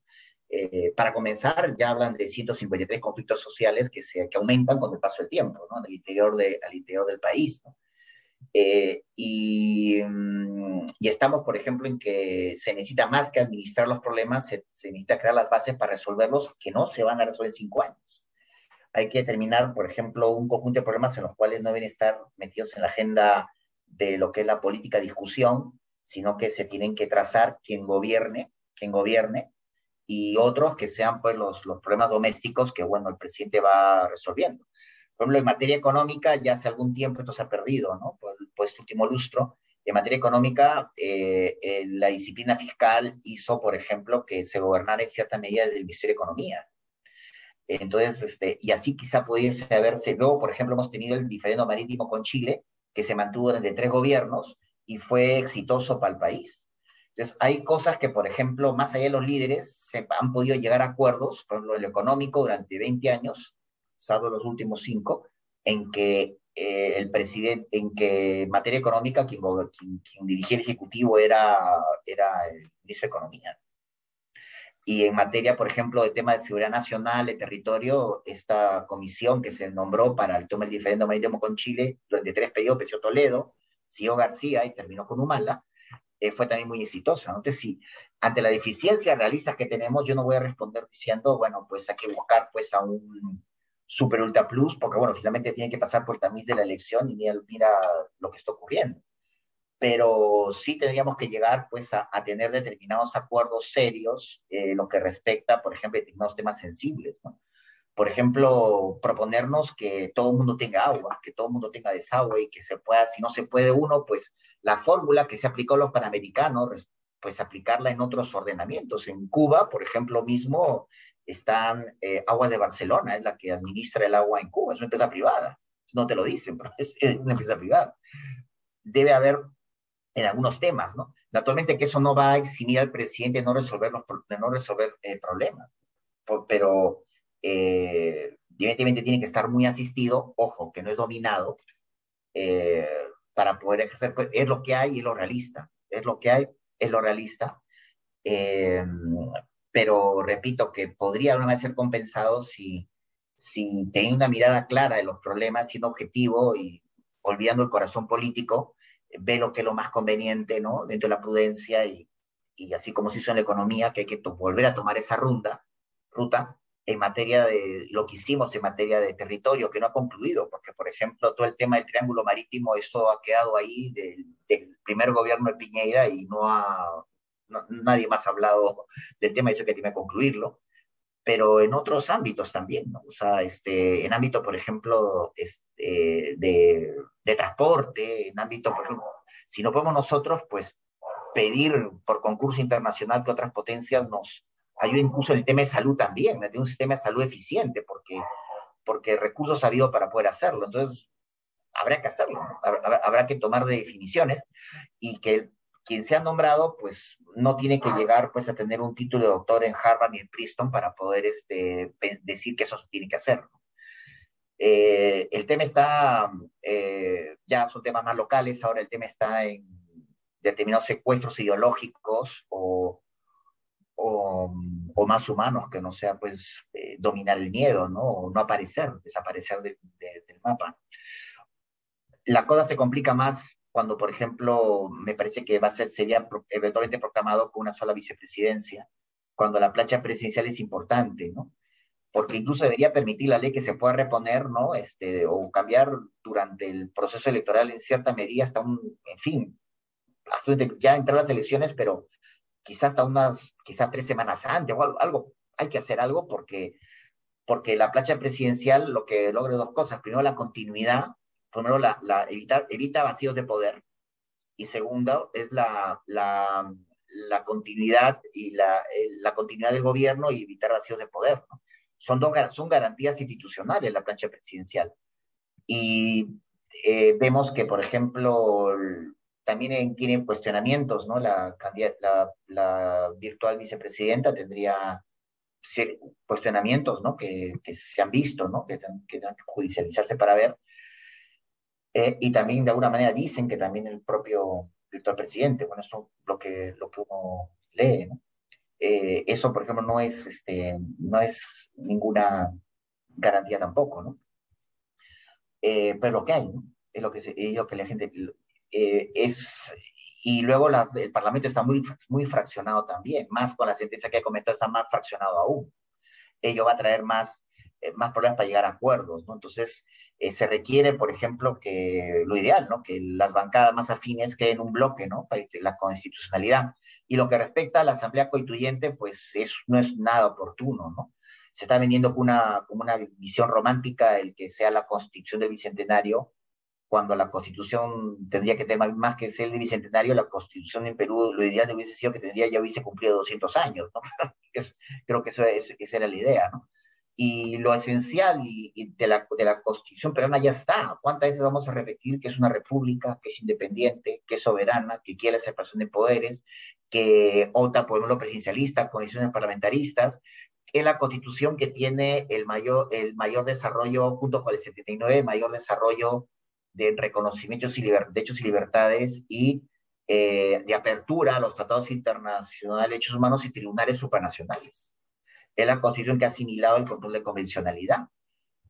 Para comenzar, ya hablan de 153 conflictos sociales que aumentan con el paso del tiempo, ¿no? Al interior del país, ¿no? Y estamos, por ejemplo, en que se necesita más que administrar los problemas, se necesita crear las bases para resolverlos, que no se van a resolver en 5 años. Hay que determinar, por ejemplo, un conjunto de problemas en los cuales no deben estar metidos en la agenda de lo que es la política discusión, sino que se tienen que trazar quien gobierne, y otros que sean pues los problemas domésticos que, bueno, el presidente va resolviendo. Por ejemplo, en materia económica ya hace algún tiempo esto se ha perdido, ¿no? Por este último lustro, En materia económica, la disciplina fiscal hizo, por ejemplo, que se gobernara en cierta medida desde el Ministerio de Economía. Entonces, y así quizá pudiese haberse, luego, por ejemplo, hemos tenido el diferendo marítimo con Chile, que se mantuvo durante 3 gobiernos y fue exitoso para el país. Entonces, hay cosas que, por ejemplo, más allá de los líderes, se han podido llegar a acuerdos, por ejemplo, en lo económico durante 20 años, salvo los últimos 5, en que el presidente, en que en materia económica quien dirigía el Ejecutivo era el ministro de Economía. Y en materia, por ejemplo, de tema de seguridad nacional, de territorio, esta comisión que se nombró para el tema del diferendo marítimo con Chile, durante 3 periodos, empezó Toledo, siguió García y terminó con Humala, fue también muy exitosa, ¿no? Entonces, sí, ante las deficiencias realistas que tenemos, yo no voy a responder diciendo, bueno, pues hay que buscar pues a un super ultra plus, porque bueno, finalmente tiene que pasar por el tamiz de la elección y mira lo que está ocurriendo. Pero sí tendríamos que llegar pues a tener determinados acuerdos serios, lo que respecta, por ejemplo, a determinados temas sensibles, ¿no? Por ejemplo, proponernos que todo el mundo tenga agua, que todo el mundo tenga desagüe y que se pueda, si no se puede uno, pues la fórmula que se aplicó a los panamericanos, pues aplicarla en otros ordenamientos. En Cuba, por ejemplo, mismo están Aguas de Barcelona, es la que administra el agua en Cuba, es una empresa privada. No te lo dicen, pero es una empresa privada. Debe haber en algunos temas, ¿no? Naturalmente que eso no va a eximir al presidente de no resolver problemas, pero evidentemente tiene que estar muy asistido, ojo, que no es dominado, eh, para poder ejercer, pues, es lo que hay, es lo realista, es lo que hay, es lo realista, eh, pero repito que podría alguna vez ser compensado si teniendo una mirada clara de los problemas, siendo objetivo y olvidando el corazón político, ve lo que es lo más conveniente, ¿no? Dentro de la prudencia y así como se hizo en la economía, que hay que volver a tomar esa ruta en materia de lo que hicimos en materia de territorio, que no ha concluido, porque, por ejemplo, todo el tema del triángulo marítimo, eso ha quedado ahí del primer gobierno de Piñera y nadie más ha hablado del tema, eso que tiene que concluirlo, pero en otros ámbitos también, ¿no? O sea, en ámbito, por ejemplo, de transporte, en ámbito, por ejemplo, si no podemos nosotros, pues pedir por concurso internacional que otras potencias nos ayuden incluso en el tema de salud también, de un sistema de salud eficiente, porque recursos ha habido para poder hacerlo. Entonces, habrá que hacerlo, ¿no? Habrá que tomar definiciones y que quien sea nombrado, pues no tiene que llegar pues a tener un título de doctor en Harvard ni en Princeton para poder decir que eso se tiene que hacer, ¿no? El tema está, ya son temas más locales, ahora el tema está en determinados secuestros ideológicos o más humanos, que no sea pues dominar el miedo, ¿no? O no aparecer, desaparecer del mapa. La cosa se complica más cuando, por ejemplo, me parece que sería eventualmente proclamado con una sola vicepresidencia, cuando la plancha presidencial es importante, ¿no? Porque incluso debería permitir la ley que se pueda reponer, ¿no? O cambiar durante el proceso electoral en cierta medida hasta en fin, hasta ya entrar las elecciones, pero quizás quizás 3 semanas antes o algo, hay que hacer algo porque la plancha presidencial lo que logra dos cosas. Primero, la continuidad, primero, evita vacíos de poder, y segundo, es la continuidad y la continuidad del gobierno y evitar vacíos de poder, ¿no? Son garantías institucionales la plancha presidencial. Y vemos que, por ejemplo, también tiene cuestionamientos, ¿no? La virtual vicepresidenta tendría cuestionamientos, ¿no? Que se han visto, ¿no? Que tendrán que judicializarse para ver. Y también de alguna manera dicen que también el propio virtual presidente, bueno, eso lo que uno lee, ¿no? Eso, por ejemplo, no es ninguna garantía tampoco, ¿no? Pero lo que hay, ¿no? Es lo que la gente es. Y luego el Parlamento está muy fraccionado también, más con la sentencia que ha comentado, está más fraccionado aún. Ello va a traer más problemas para llegar a acuerdos, ¿no? Entonces, se requiere, por ejemplo, que lo ideal, ¿no? Que las bancadas más afines queden un bloque, ¿no? Para la constitucionalidad. Y lo que respecta a la Asamblea Constituyente, pues no es nada oportuno, ¿no? Se está vendiendo como una visión romántica el que sea la Constitución del Bicentenario, cuando la Constitución tendría que tener más que ser el bicentenario, la Constitución en Perú, lo ideal hubiese sido que ya hubiese cumplido 200 años, ¿no? Creo que esa era la idea, ¿no? Y lo esencial de la Constitución peruana ya está. ¿Cuántas veces vamos a repetir que es una república, que es independiente, que es soberana, que quiere la separación de poderes, que opta por lo presidencialista, condiciones parlamentaristas? Es la Constitución que tiene el mayor desarrollo, junto con el 79, el mayor desarrollo de reconocimientos y derechos y libertades y de apertura a los tratados internacionales de derechos humanos y tribunales supranacionales. Es la Constitución que ha asimilado el control de convencionalidad.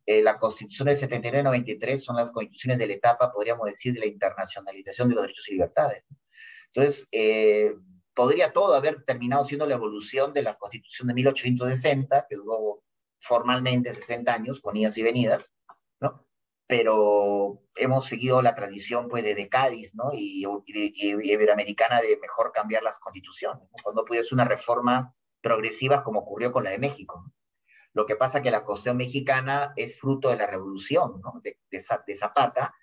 La Constitución del 79-93 son las constituciones de la etapa, podríamos decir, de la internacionalización de los derechos y libertades. Entonces, podría todo haber terminado siendo la evolución de la Constitución de 1860, que duró formalmente 60 años, con idas y venidas, ¿no? Pero hemos seguido la tradición, pues, de Cádiz, ¿no? Y iberoamericana de mejor cambiar las constituciones, ¿no? Cuando puede ser una reforma progresiva como ocurrió con la de México, ¿no? Lo que pasa que la Constitución mexicana es fruto de la revolución, ¿no? de Zapata,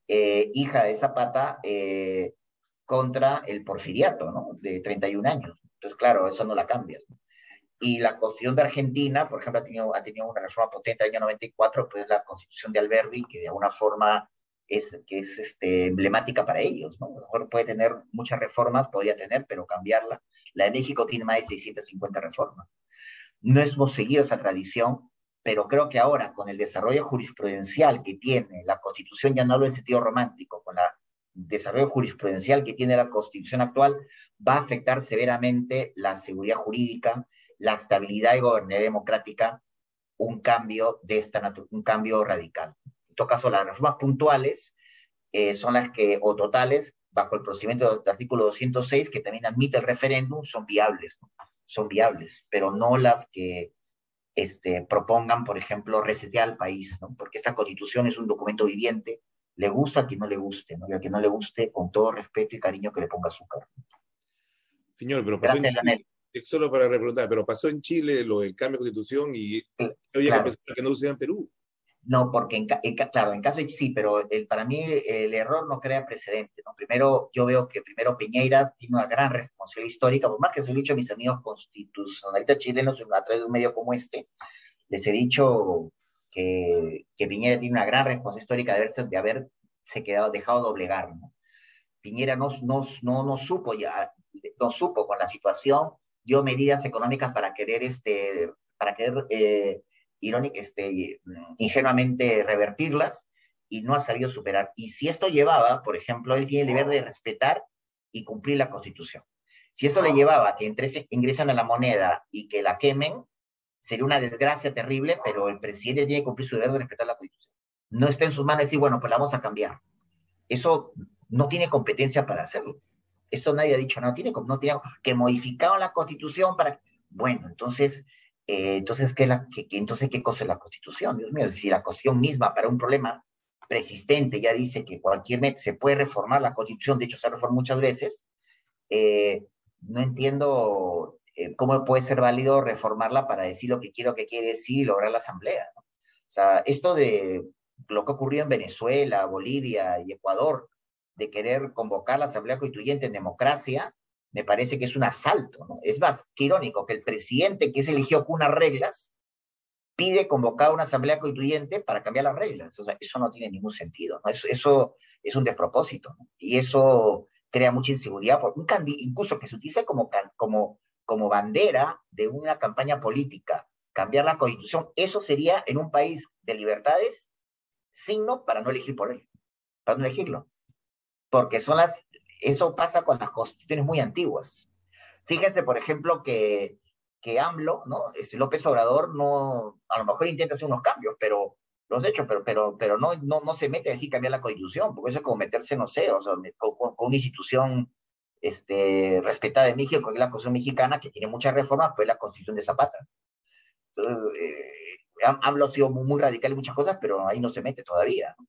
hija de Zapata, contra el porfiriato, ¿no? De 31 años. Entonces, claro, eso no la cambias, ¿no? Y la Constitución de Argentina, por ejemplo, ha tenido una reforma potente en el año 94, pues la Constitución de Alberdi, que de alguna forma es emblemática para ellos, ¿no? A lo mejor puede tener muchas reformas, podría tener, pero cambiarla. La de México tiene más de 650 reformas. No hemos seguido esa tradición, pero creo que ahora, con el desarrollo jurisprudencial que tiene la Constitución, ya no hablo en sentido romántico, con el desarrollo jurisprudencial que tiene la Constitución actual, va a afectar severamente la seguridad jurídica, la estabilidad y gobernabilidad democrática, un cambio un cambio radical. En todo caso, las reformas puntuales son las que, o totales, bajo el procedimiento del artículo 206, que también admite el referéndum, son viables, ¿no? Son viables, pero no las que propongan, por ejemplo, resetear al país, ¿no? Porque esta Constitución es un documento viviente, le gusta a quien no le guste, ¿no? Y a quien no le guste, con todo respeto y cariño, que le ponga azúcar. Señor, pero pasó Gracias, en Chile, solo para preguntar, pero pasó en Chile lo del cambio de Constitución y había claro. que pensar que no suceda en Perú. No, porque claro, en caso de sí, pero para mí el error no crea precedente, ¿no? Primero, yo veo que primero Piñera tiene una gran responsabilidad histórica, por más que se lo he dicho a mis amigos constitucionalistas chilenos a través de un medio como este, les he dicho que Piñera tiene una gran responsabilidad histórica de haberse dejado doblegar, ¿no? Piñera no supo ya, no supo con la situación, dio medidas económicas para querer ingenuamente revertirlas y no ha sabido superar. Y si esto llevaba, por ejemplo, él tiene el deber de respetar y cumplir la Constitución. Si eso le llevaba a que ingresan a la moneda y que la quemen, sería una desgracia terrible, pero el presidente tiene que cumplir su deber de respetar la Constitución. No está en sus manos decir, bueno, pues la vamos a cambiar. Eso no tiene competencia para hacerlo. Esto nadie ha dicho, no tiene que modificar la Constitución para... Bueno, entonces, ¿qué cosa es la Constitución? Dios mío, si la Constitución misma para un problema persistente ya dice que se puede reformar la Constitución, de hecho se ha reformado muchas veces, no entiendo cómo puede ser válido reformarla para decir lo que quiere decir y lograr la asamblea, ¿no? O sea, esto de lo que ocurrió en Venezuela, Bolivia y Ecuador, de querer convocar la Asamblea Constituyente en democracia, me parece que es un asalto, ¿no? Es más, qué irónico que el presidente que se eligió con unas reglas pide convocar una Asamblea Constituyente para cambiar las reglas. O sea, eso no tiene ningún sentido, ¿no? Eso es un despropósito, ¿no? Y eso crea mucha inseguridad, incluso que se utilice como bandera de una campaña política, cambiar la Constitución, eso sería en un país de libertades signo para no elegir por él, para no elegirlo, porque eso pasa con las constituciones muy antiguas. Fíjense, por ejemplo, que AMLO, ¿no? López Obrador no, a lo mejor intenta hacer unos cambios, pero los hechos, pero no se mete a decir cambiar la constitución, porque eso es como meterse, no sé, o sea, con una institución respetada de México, que es la Constitución mexicana, que tiene muchas reformas, pues la Constitución de Zapata. Entonces, AMLO ha sido muy radical en muchas cosas, pero ahí no se mete todavía, ¿no?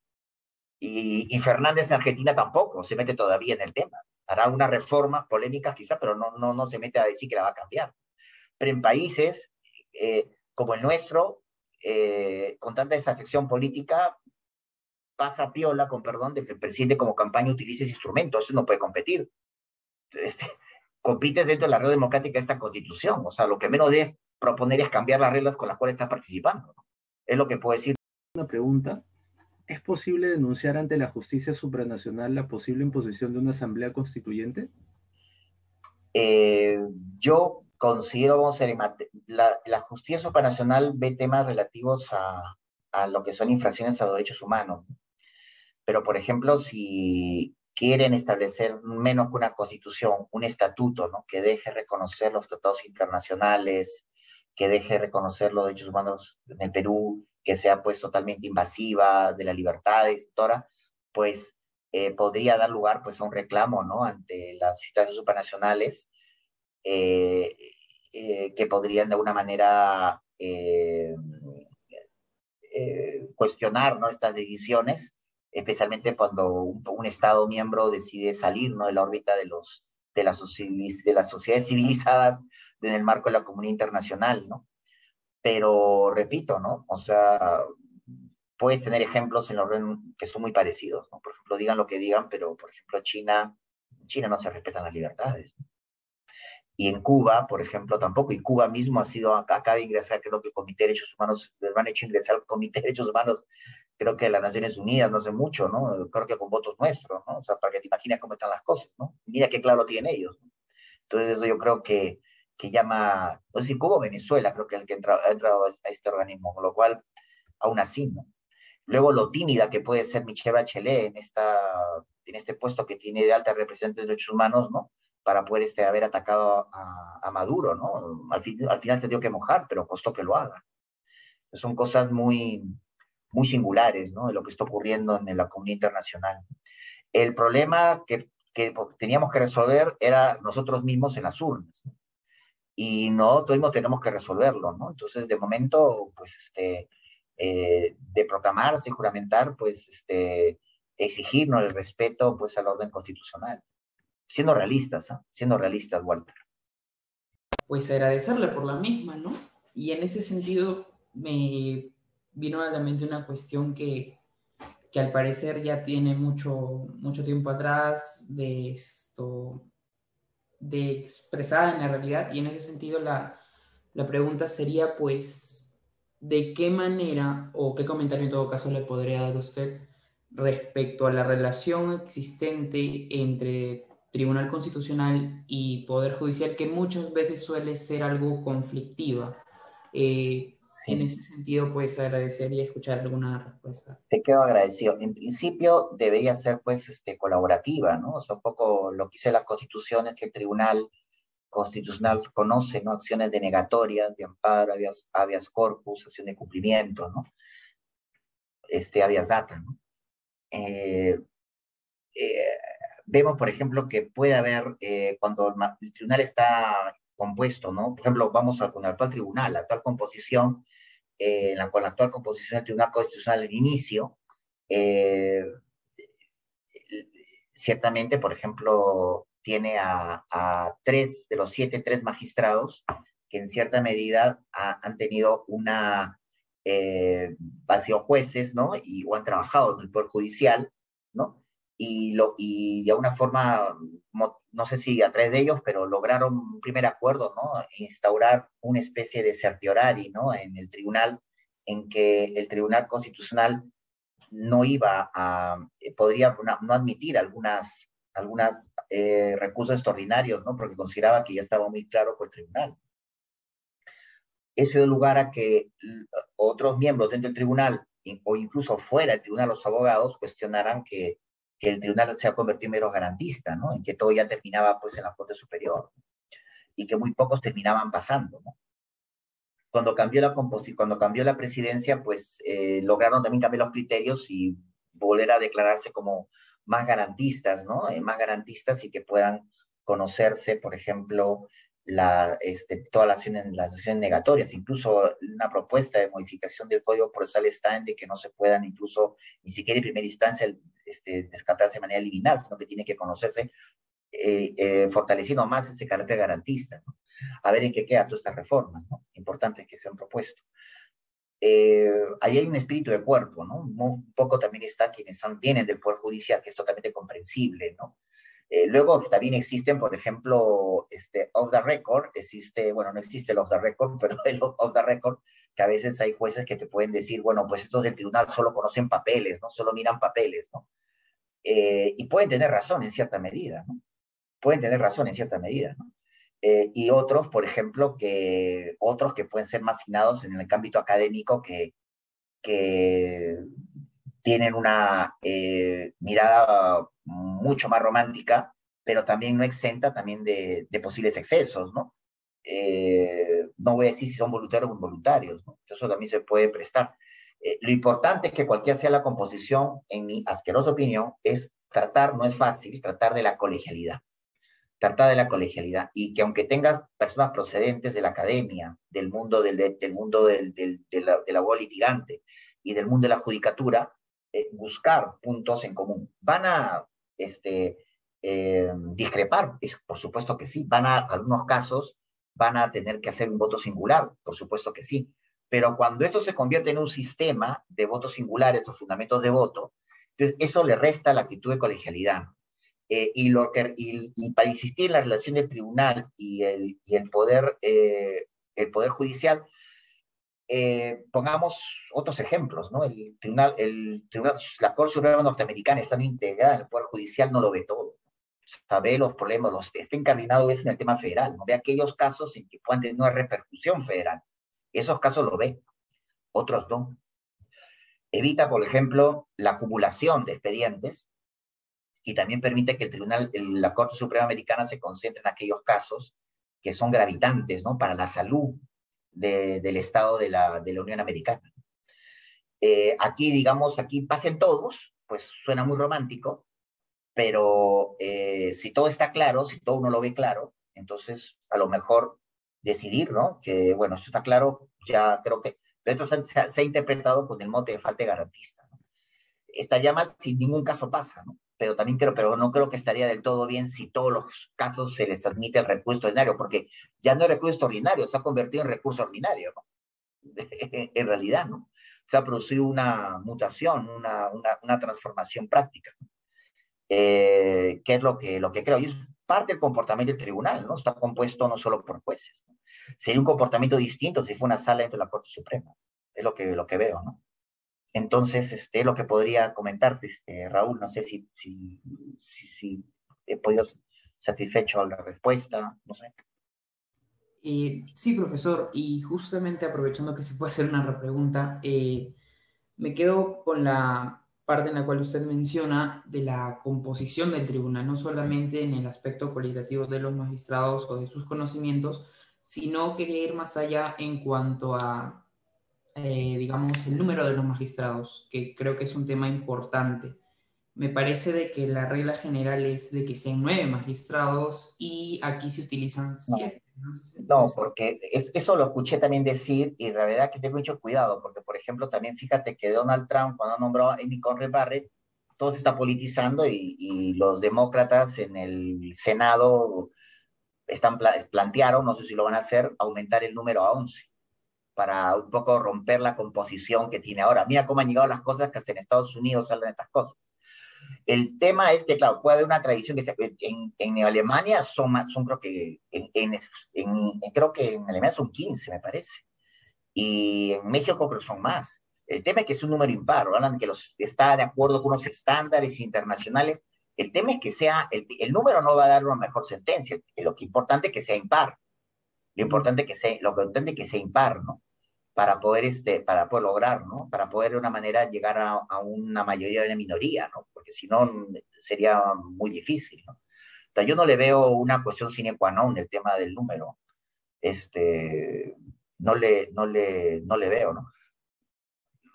Y Fernández en Argentina tampoco se mete todavía en el tema. Hará unas reformas polémicas quizás, pero no se mete a decir que la va a cambiar. Pero en países como el nuestro, con tanta desafección política, pasa piola, con perdón, de que el presidente como campaña utilice ese instrumento. Eso no puede competir. Este, compites dentro de la red democrática de esta constitución. O sea, lo que menos debe proponer es cambiar las reglas con las cuales está participando, ¿no? Es lo que puedo decir. Una pregunta. ¿Es posible denunciar ante la justicia supranacional la posible imposición de una asamblea constituyente? Eh, yo considero, vamos a ver, la justicia supranacional ve temas relativos a lo que son infracciones a los derechos humanos. Pero, por ejemplo, si quieren establecer menos que una constitución, un estatuto, ¿no? Que deje reconocer los tratados internacionales, que deje reconocer los derechos humanos en el Perú, que sea pues totalmente invasiva de la libertad, etc., pues podría dar lugar pues a un reclamo, ¿no? Ante las instancias supranacionales, eh, que podrían de alguna manera cuestionar, ¿no? Estas decisiones, especialmente cuando un Estado miembro decide salir, ¿no? De la órbita de las sociedades civilizadas en el marco de la comunidad internacional, ¿no? Pero repito, ¿no? O sea, puedes tener ejemplos en orden que son muy parecidos, ¿no? Por ejemplo, digan lo que digan, pero por ejemplo, China no se respetan las libertades, ¿no? Y en Cuba, por ejemplo, tampoco. Y Cuba mismo ha sido, acaba de ingresar, creo que el Comité de Derechos Humanos, les han hecho ingresar al Comité de Derechos Humanos, creo que de las Naciones Unidas, no hace mucho, ¿no? Creo que con votos nuestros, ¿no? O sea, para que te imagines cómo están las cosas, ¿no? Mira qué claro lo tienen ellos, ¿no? Entonces eso yo creo que llama, no sé si Cuba o Venezuela, creo que el que ha entrado a este organismo, con lo cual, aún así, ¿no? Luego lo tímida que puede ser Michelle Bachelet en este puesto que tiene de alta representante de derechos humanos, ¿no? Para poder haber atacado a Maduro, ¿no? Al final se dio que mojar, pero costó que lo haga. Son cosas muy singulares, ¿no? De lo que está ocurriendo en la comunidad internacional. El problema que teníamos que resolver era nosotros mismos en las urnas, ¿no? Y no, todos mismos tenemos que resolverlo, ¿no? Entonces, de momento, pues, de proclamarse y juramentar, pues, exigirnos el respeto, pues, al orden constitucional. Siendo realistas, ¿eh? Siendo realistas, Walter. Pues agradecerle por la misma, ¿no? Y en ese sentido me vino a la mente una cuestión que al parecer ya tiene mucho tiempo atrás de expresada en la realidad, y en ese sentido la pregunta sería, pues, ¿de qué manera o qué comentario en todo caso le podría dar usted respecto a la relación existente entre Tribunal Constitucional y Poder Judicial, que muchas veces suele ser algo conflictiva? En Sí, ese sentido, pues agradecería escuchar alguna respuesta. te quedo agradecido. En principio debería ser, pues, colaborativa, ¿no? O sea, un poco lo que dice la Constitución es que el Tribunal Constitucional conoce, ¿no? Acciones denegatorias, de amparo, habeas corpus, acción de cumplimiento, ¿no? Habeas data, ¿no? Eh, eh, Vemos, por ejemplo, que puede haber, cuando el tribunal está compuesto, ¿no? Por ejemplo, con el actual tribunal, la actual composición, con la actual composición del Tribunal Constitucional al inicio, eh, ciertamente, por ejemplo, tiene a tres magistrados que en cierta medida han tenido han sido jueces, ¿no? O han trabajado en el Poder Judicial, ¿no? Y de alguna forma, no sé si a través de ellos, pero lograron un primer acuerdo, ¿no? Instaurar una especie de certiorari, ¿no? En el tribunal, en que el Tribunal Constitucional no iba podría no admitir algunas recursos extraordinarios, ¿no? Porque consideraba que ya estaba muy claro por el tribunal. Eso dio lugar a que otros miembros dentro del tribunal o incluso fuera del tribunal, los abogados, cuestionaran que el tribunal se ha convertido en mero garantista, ¿no? En que todo ya terminaba pues en la Corte Superior, ¿no? Y que muy pocos terminaban pasando, ¿no? Cuando cambió la presidencia, pues lograron también cambiar los criterios y volver a declararse como más garantistas, ¿no? Más garantistas y que puedan conocerse, por ejemplo, todas las acciones negatorias. Incluso una propuesta de modificación del Código Procesal está en de que no se puedan incluso, ni siquiera en primera instancia, descartarse de manera liminal, sino que tiene que conocerse, fortaleciendo más ese carácter garantista, ¿no? A ver en qué quedan todas estas reformas, ¿no? Importantes que se han propuesto. ahí hay un espíritu de cuerpo, ¿no? Un poco también está quienes vienen del Poder Judicial, que es totalmente comprensible, ¿no? Luego también existen, por ejemplo, off the record, bueno, no existe el off the record, pero el off the record, que a veces hay jueces que te pueden decir, bueno, pues estos del tribunal solo conocen papeles, ¿no? Solo miran papeles, ¿no? Y pueden tener razón en cierta medida, ¿no? Pueden tener razón en cierta medida, ¿no? Y otros, por ejemplo, otros que pueden ser más asignados en el ámbito académico que tienen una mirada mucho más romántica, pero también no exenta también de posibles excesos, ¿no? No voy a decir si son voluntarios o involuntarios, ¿no? Eso también se puede prestar. Lo importante es que cualquiera sea la composición, en mi asquerosa opinión, es tratar, no es fácil, tratar de la colegialidad. Tratar de la colegialidad. Y que aunque tengas personas procedentes de la academia, del mundo del abogado litigante y del mundo de la judicatura, buscar puntos en común. ¿Van a discrepar? Por supuesto que sí. Algunos casos van a tener que hacer un voto singular, por supuesto que sí. Pero cuando esto se convierte en un sistema de votos singulares o fundamentos de voto, entonces eso le resta la actitud de colegialidad. Y para insistir en la relación del tribunal y el poder judicial, pongamos otros ejemplos, ¿no? La Corte Suprema Norteamericana estando integrada en el Poder Judicial no lo ve todo. Sabe los problemas, está incardinado en el tema federal, no ve aquellos casos en que puedan tener una repercusión federal. Esos casos lo ve, otros no. Evita, por ejemplo, la acumulación de expedientes y también permite que la Corte Suprema Americana se concentre en aquellos casos que son gravitantes, ¿no? Para la salud del Estado de la Unión Americana. Aquí, digamos, aquí pasen todos, pues suena muy romántico, pero si todo está claro, si todo uno lo ve claro, entonces a lo mejor decidir, ¿no? Que, bueno, eso está claro, ya creo que esto se ha interpretado con el mote de falta de garantista, ¿no? Estaría mal si ningún caso pasa, ¿no? Pero no creo que estaría del todo bien si todos los casos se les admite el recurso extraordinario, porque ya no es recurso ordinario, se ha convertido en recurso ordinario, ¿no? En realidad, ¿no? Se ha producido una mutación, una transformación práctica, ¿no? Que es lo que creo, y es parte del comportamiento del tribunal, ¿no? Está compuesto no solo por jueces, ¿no? Sería un comportamiento distinto si fue una sala dentro de la Corte Suprema, es lo que veo, ¿no? Entonces, lo que podría comentarte, Raúl, no sé si he podido satisfecho a la respuesta, no sé. Sí, profesor, y justamente aprovechando que se puede hacer una repregunta, me quedo con la parte en la cual usted menciona de la composición del tribunal, no solamente en el aspecto cualitativo de los magistrados o de sus conocimientos, sino quería ir más allá en cuanto a, digamos, el número de los magistrados, que creo que es un tema importante. Me parece de que la regla general es de que sean 9 magistrados y aquí se utilizan 7. No, porque eso lo escuché también decir y la verdad que tengo mucho cuidado, porque por ejemplo también fíjate que Donald Trump cuando nombró a Amy Coney Barrett, todo se está politizando y los demócratas en el Senado plantearon, no sé si lo van a hacer, aumentar el número a 11 para un poco romper la composición que tiene ahora. Mira cómo han llegado las cosas que hasta en Estados Unidos salen estas cosas. El tema es que, claro, puede haber una tradición que en Alemania son creo que, creo que en Alemania son 15, me parece. Y en México creo que son más. El tema es que es un número impar, hablan que está de acuerdo con unos estándares internacionales. El tema es que el número no va a dar una mejor sentencia. Lo que es importante es que sea impar. Lo importante es que sea impar, ¿no? Para poder lograr, ¿no? Para poder de una manera llegar a una mayoría de una minoría, ¿no? Porque si no sería muy difícil, ¿no? O sea, yo no le veo una cuestión sine qua non el tema del número. No le veo, ¿no?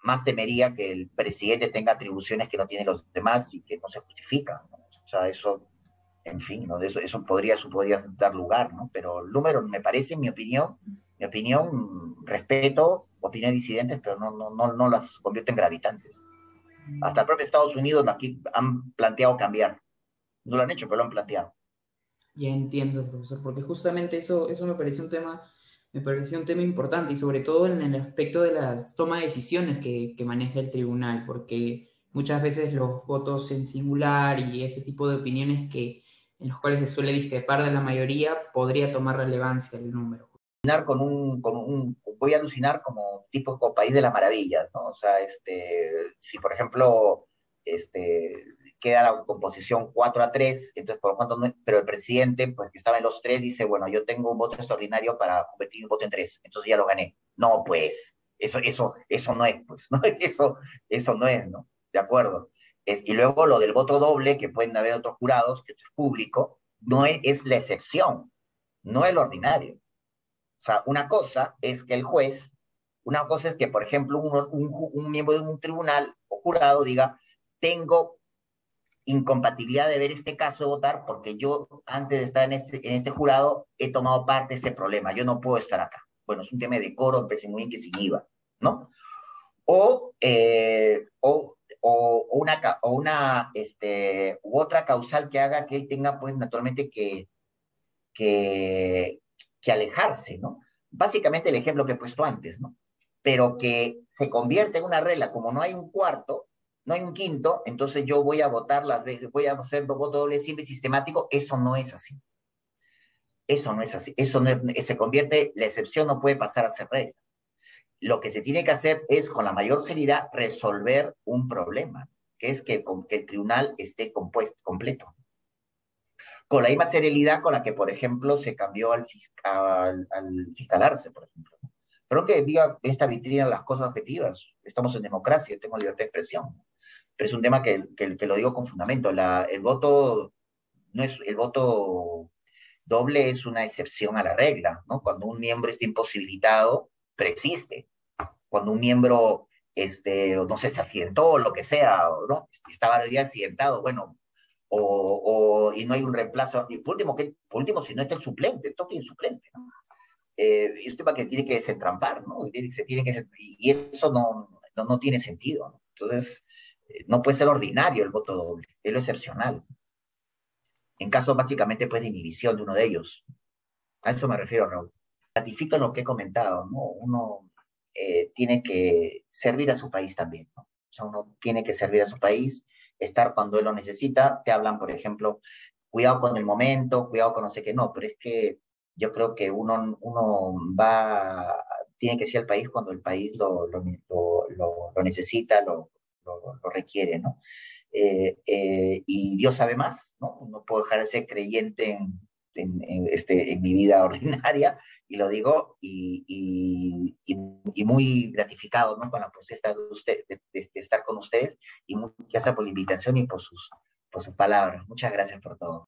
Más temería que el presidente tenga atribuciones que no tienen los demás y que no se justifican, ¿no? O sea, eso, en fin, ¿no? Eso podría dar lugar, ¿no? Pero el número, me parece, en mi opinión, respeto opiniones disidentes, pero no las convierte en gravitantes. Hasta el propio Estados Unidos aquí han planteado cambiar. No lo han hecho, pero lo han planteado. Ya entiendo, profesor, porque justamente eso me parece un tema Me pareció un tema importante y sobre todo en el aspecto de las toma de decisiones que maneja el tribunal, porque muchas veces los votos en singular y ese tipo de opiniones en los cuales se suele discrepar de la mayoría podría tomar relevancia el número. Voy a alucinar como tipo como país de las maravillas, ¿no? O sea, si por ejemplo, queda la composición 4-3, entonces por lo tanto, pero el presidente, pues que estaba en los 3, dice, bueno, yo tengo un voto extraordinario para convertir un voto en 3, entonces ya lo gané. No, pues, eso no es, pues, ¿no? Eso no es, ¿no? De acuerdo. Y luego lo del voto doble, que pueden haber otros jurados, que esto es público, no es la excepción, no es lo ordinario. O sea, una cosa es que, por ejemplo, un miembro de un tribunal o jurado diga, tengo incompatibilidad de ver este caso de votar porque yo, antes de estar en este jurado, he tomado parte de ese problema, yo no puedo estar acá. Bueno, es un tema de decoro, me parece muy bien que sin IVA, ¿no? U otra causal que haga que él tenga, pues, naturalmente que, que alejarse, ¿no? Básicamente el ejemplo que he puesto antes, ¿no? Pero que se convierte en una regla, como no hay un cuarto, no hay un quinto, entonces yo voy a votar las veces, voy a hacer voto doble siempre sistemático, eso no es así. Eso no es así, eso no es, se convierte, la excepción no puede pasar a ser regla. Lo que se tiene que hacer es, con la mayor seriedad, resolver un problema, que es que el tribunal esté completo. Con la misma serenidad con la que, por ejemplo, se cambió al fiscalarse, por ejemplo. Pero que diga esta vitrina las cosas objetivas. Estamos en democracia, tengo libertad de expresión. Pero es un tema que lo digo con fundamento. El voto no es el voto doble, es una excepción a la regla, ¿no? Cuando un miembro está imposibilitado, persiste. Cuando un miembro, no sé, se accidentó o lo que sea, ¿no? Estaba ya accidentado, bueno, y no hay un reemplazo. Y por último, si no está el suplente, toque el suplente, ¿no? Es un tema que tiene que desentrampar, ¿no? Y eso no tiene sentido, ¿no? Entonces, no puede ser ordinario el voto doble, es lo excepcional. En caso, básicamente, pues, de inhibición de uno de ellos. A eso me refiero, Raúl. Ratifico lo que he comentado, ¿no? Uno tiene que servir a su país también, ¿no? O sea, uno tiene que servir a su país, estar cuando él lo necesita. Te hablan, por ejemplo, cuidado con el momento, cuidado con no sé qué, no, pero es que yo creo que uno tiene que ser el país cuando el país lo necesita, lo requiere, ¿no? Y Dios sabe más, ¿no? No puedo dejar de ser creyente en mi vida ordinaria, y lo digo, y muy gratificado, ¿no? Con la propuesta de estar con ustedes, y muchas gracias por la invitación y por sus palabras. Muchas gracias por todo.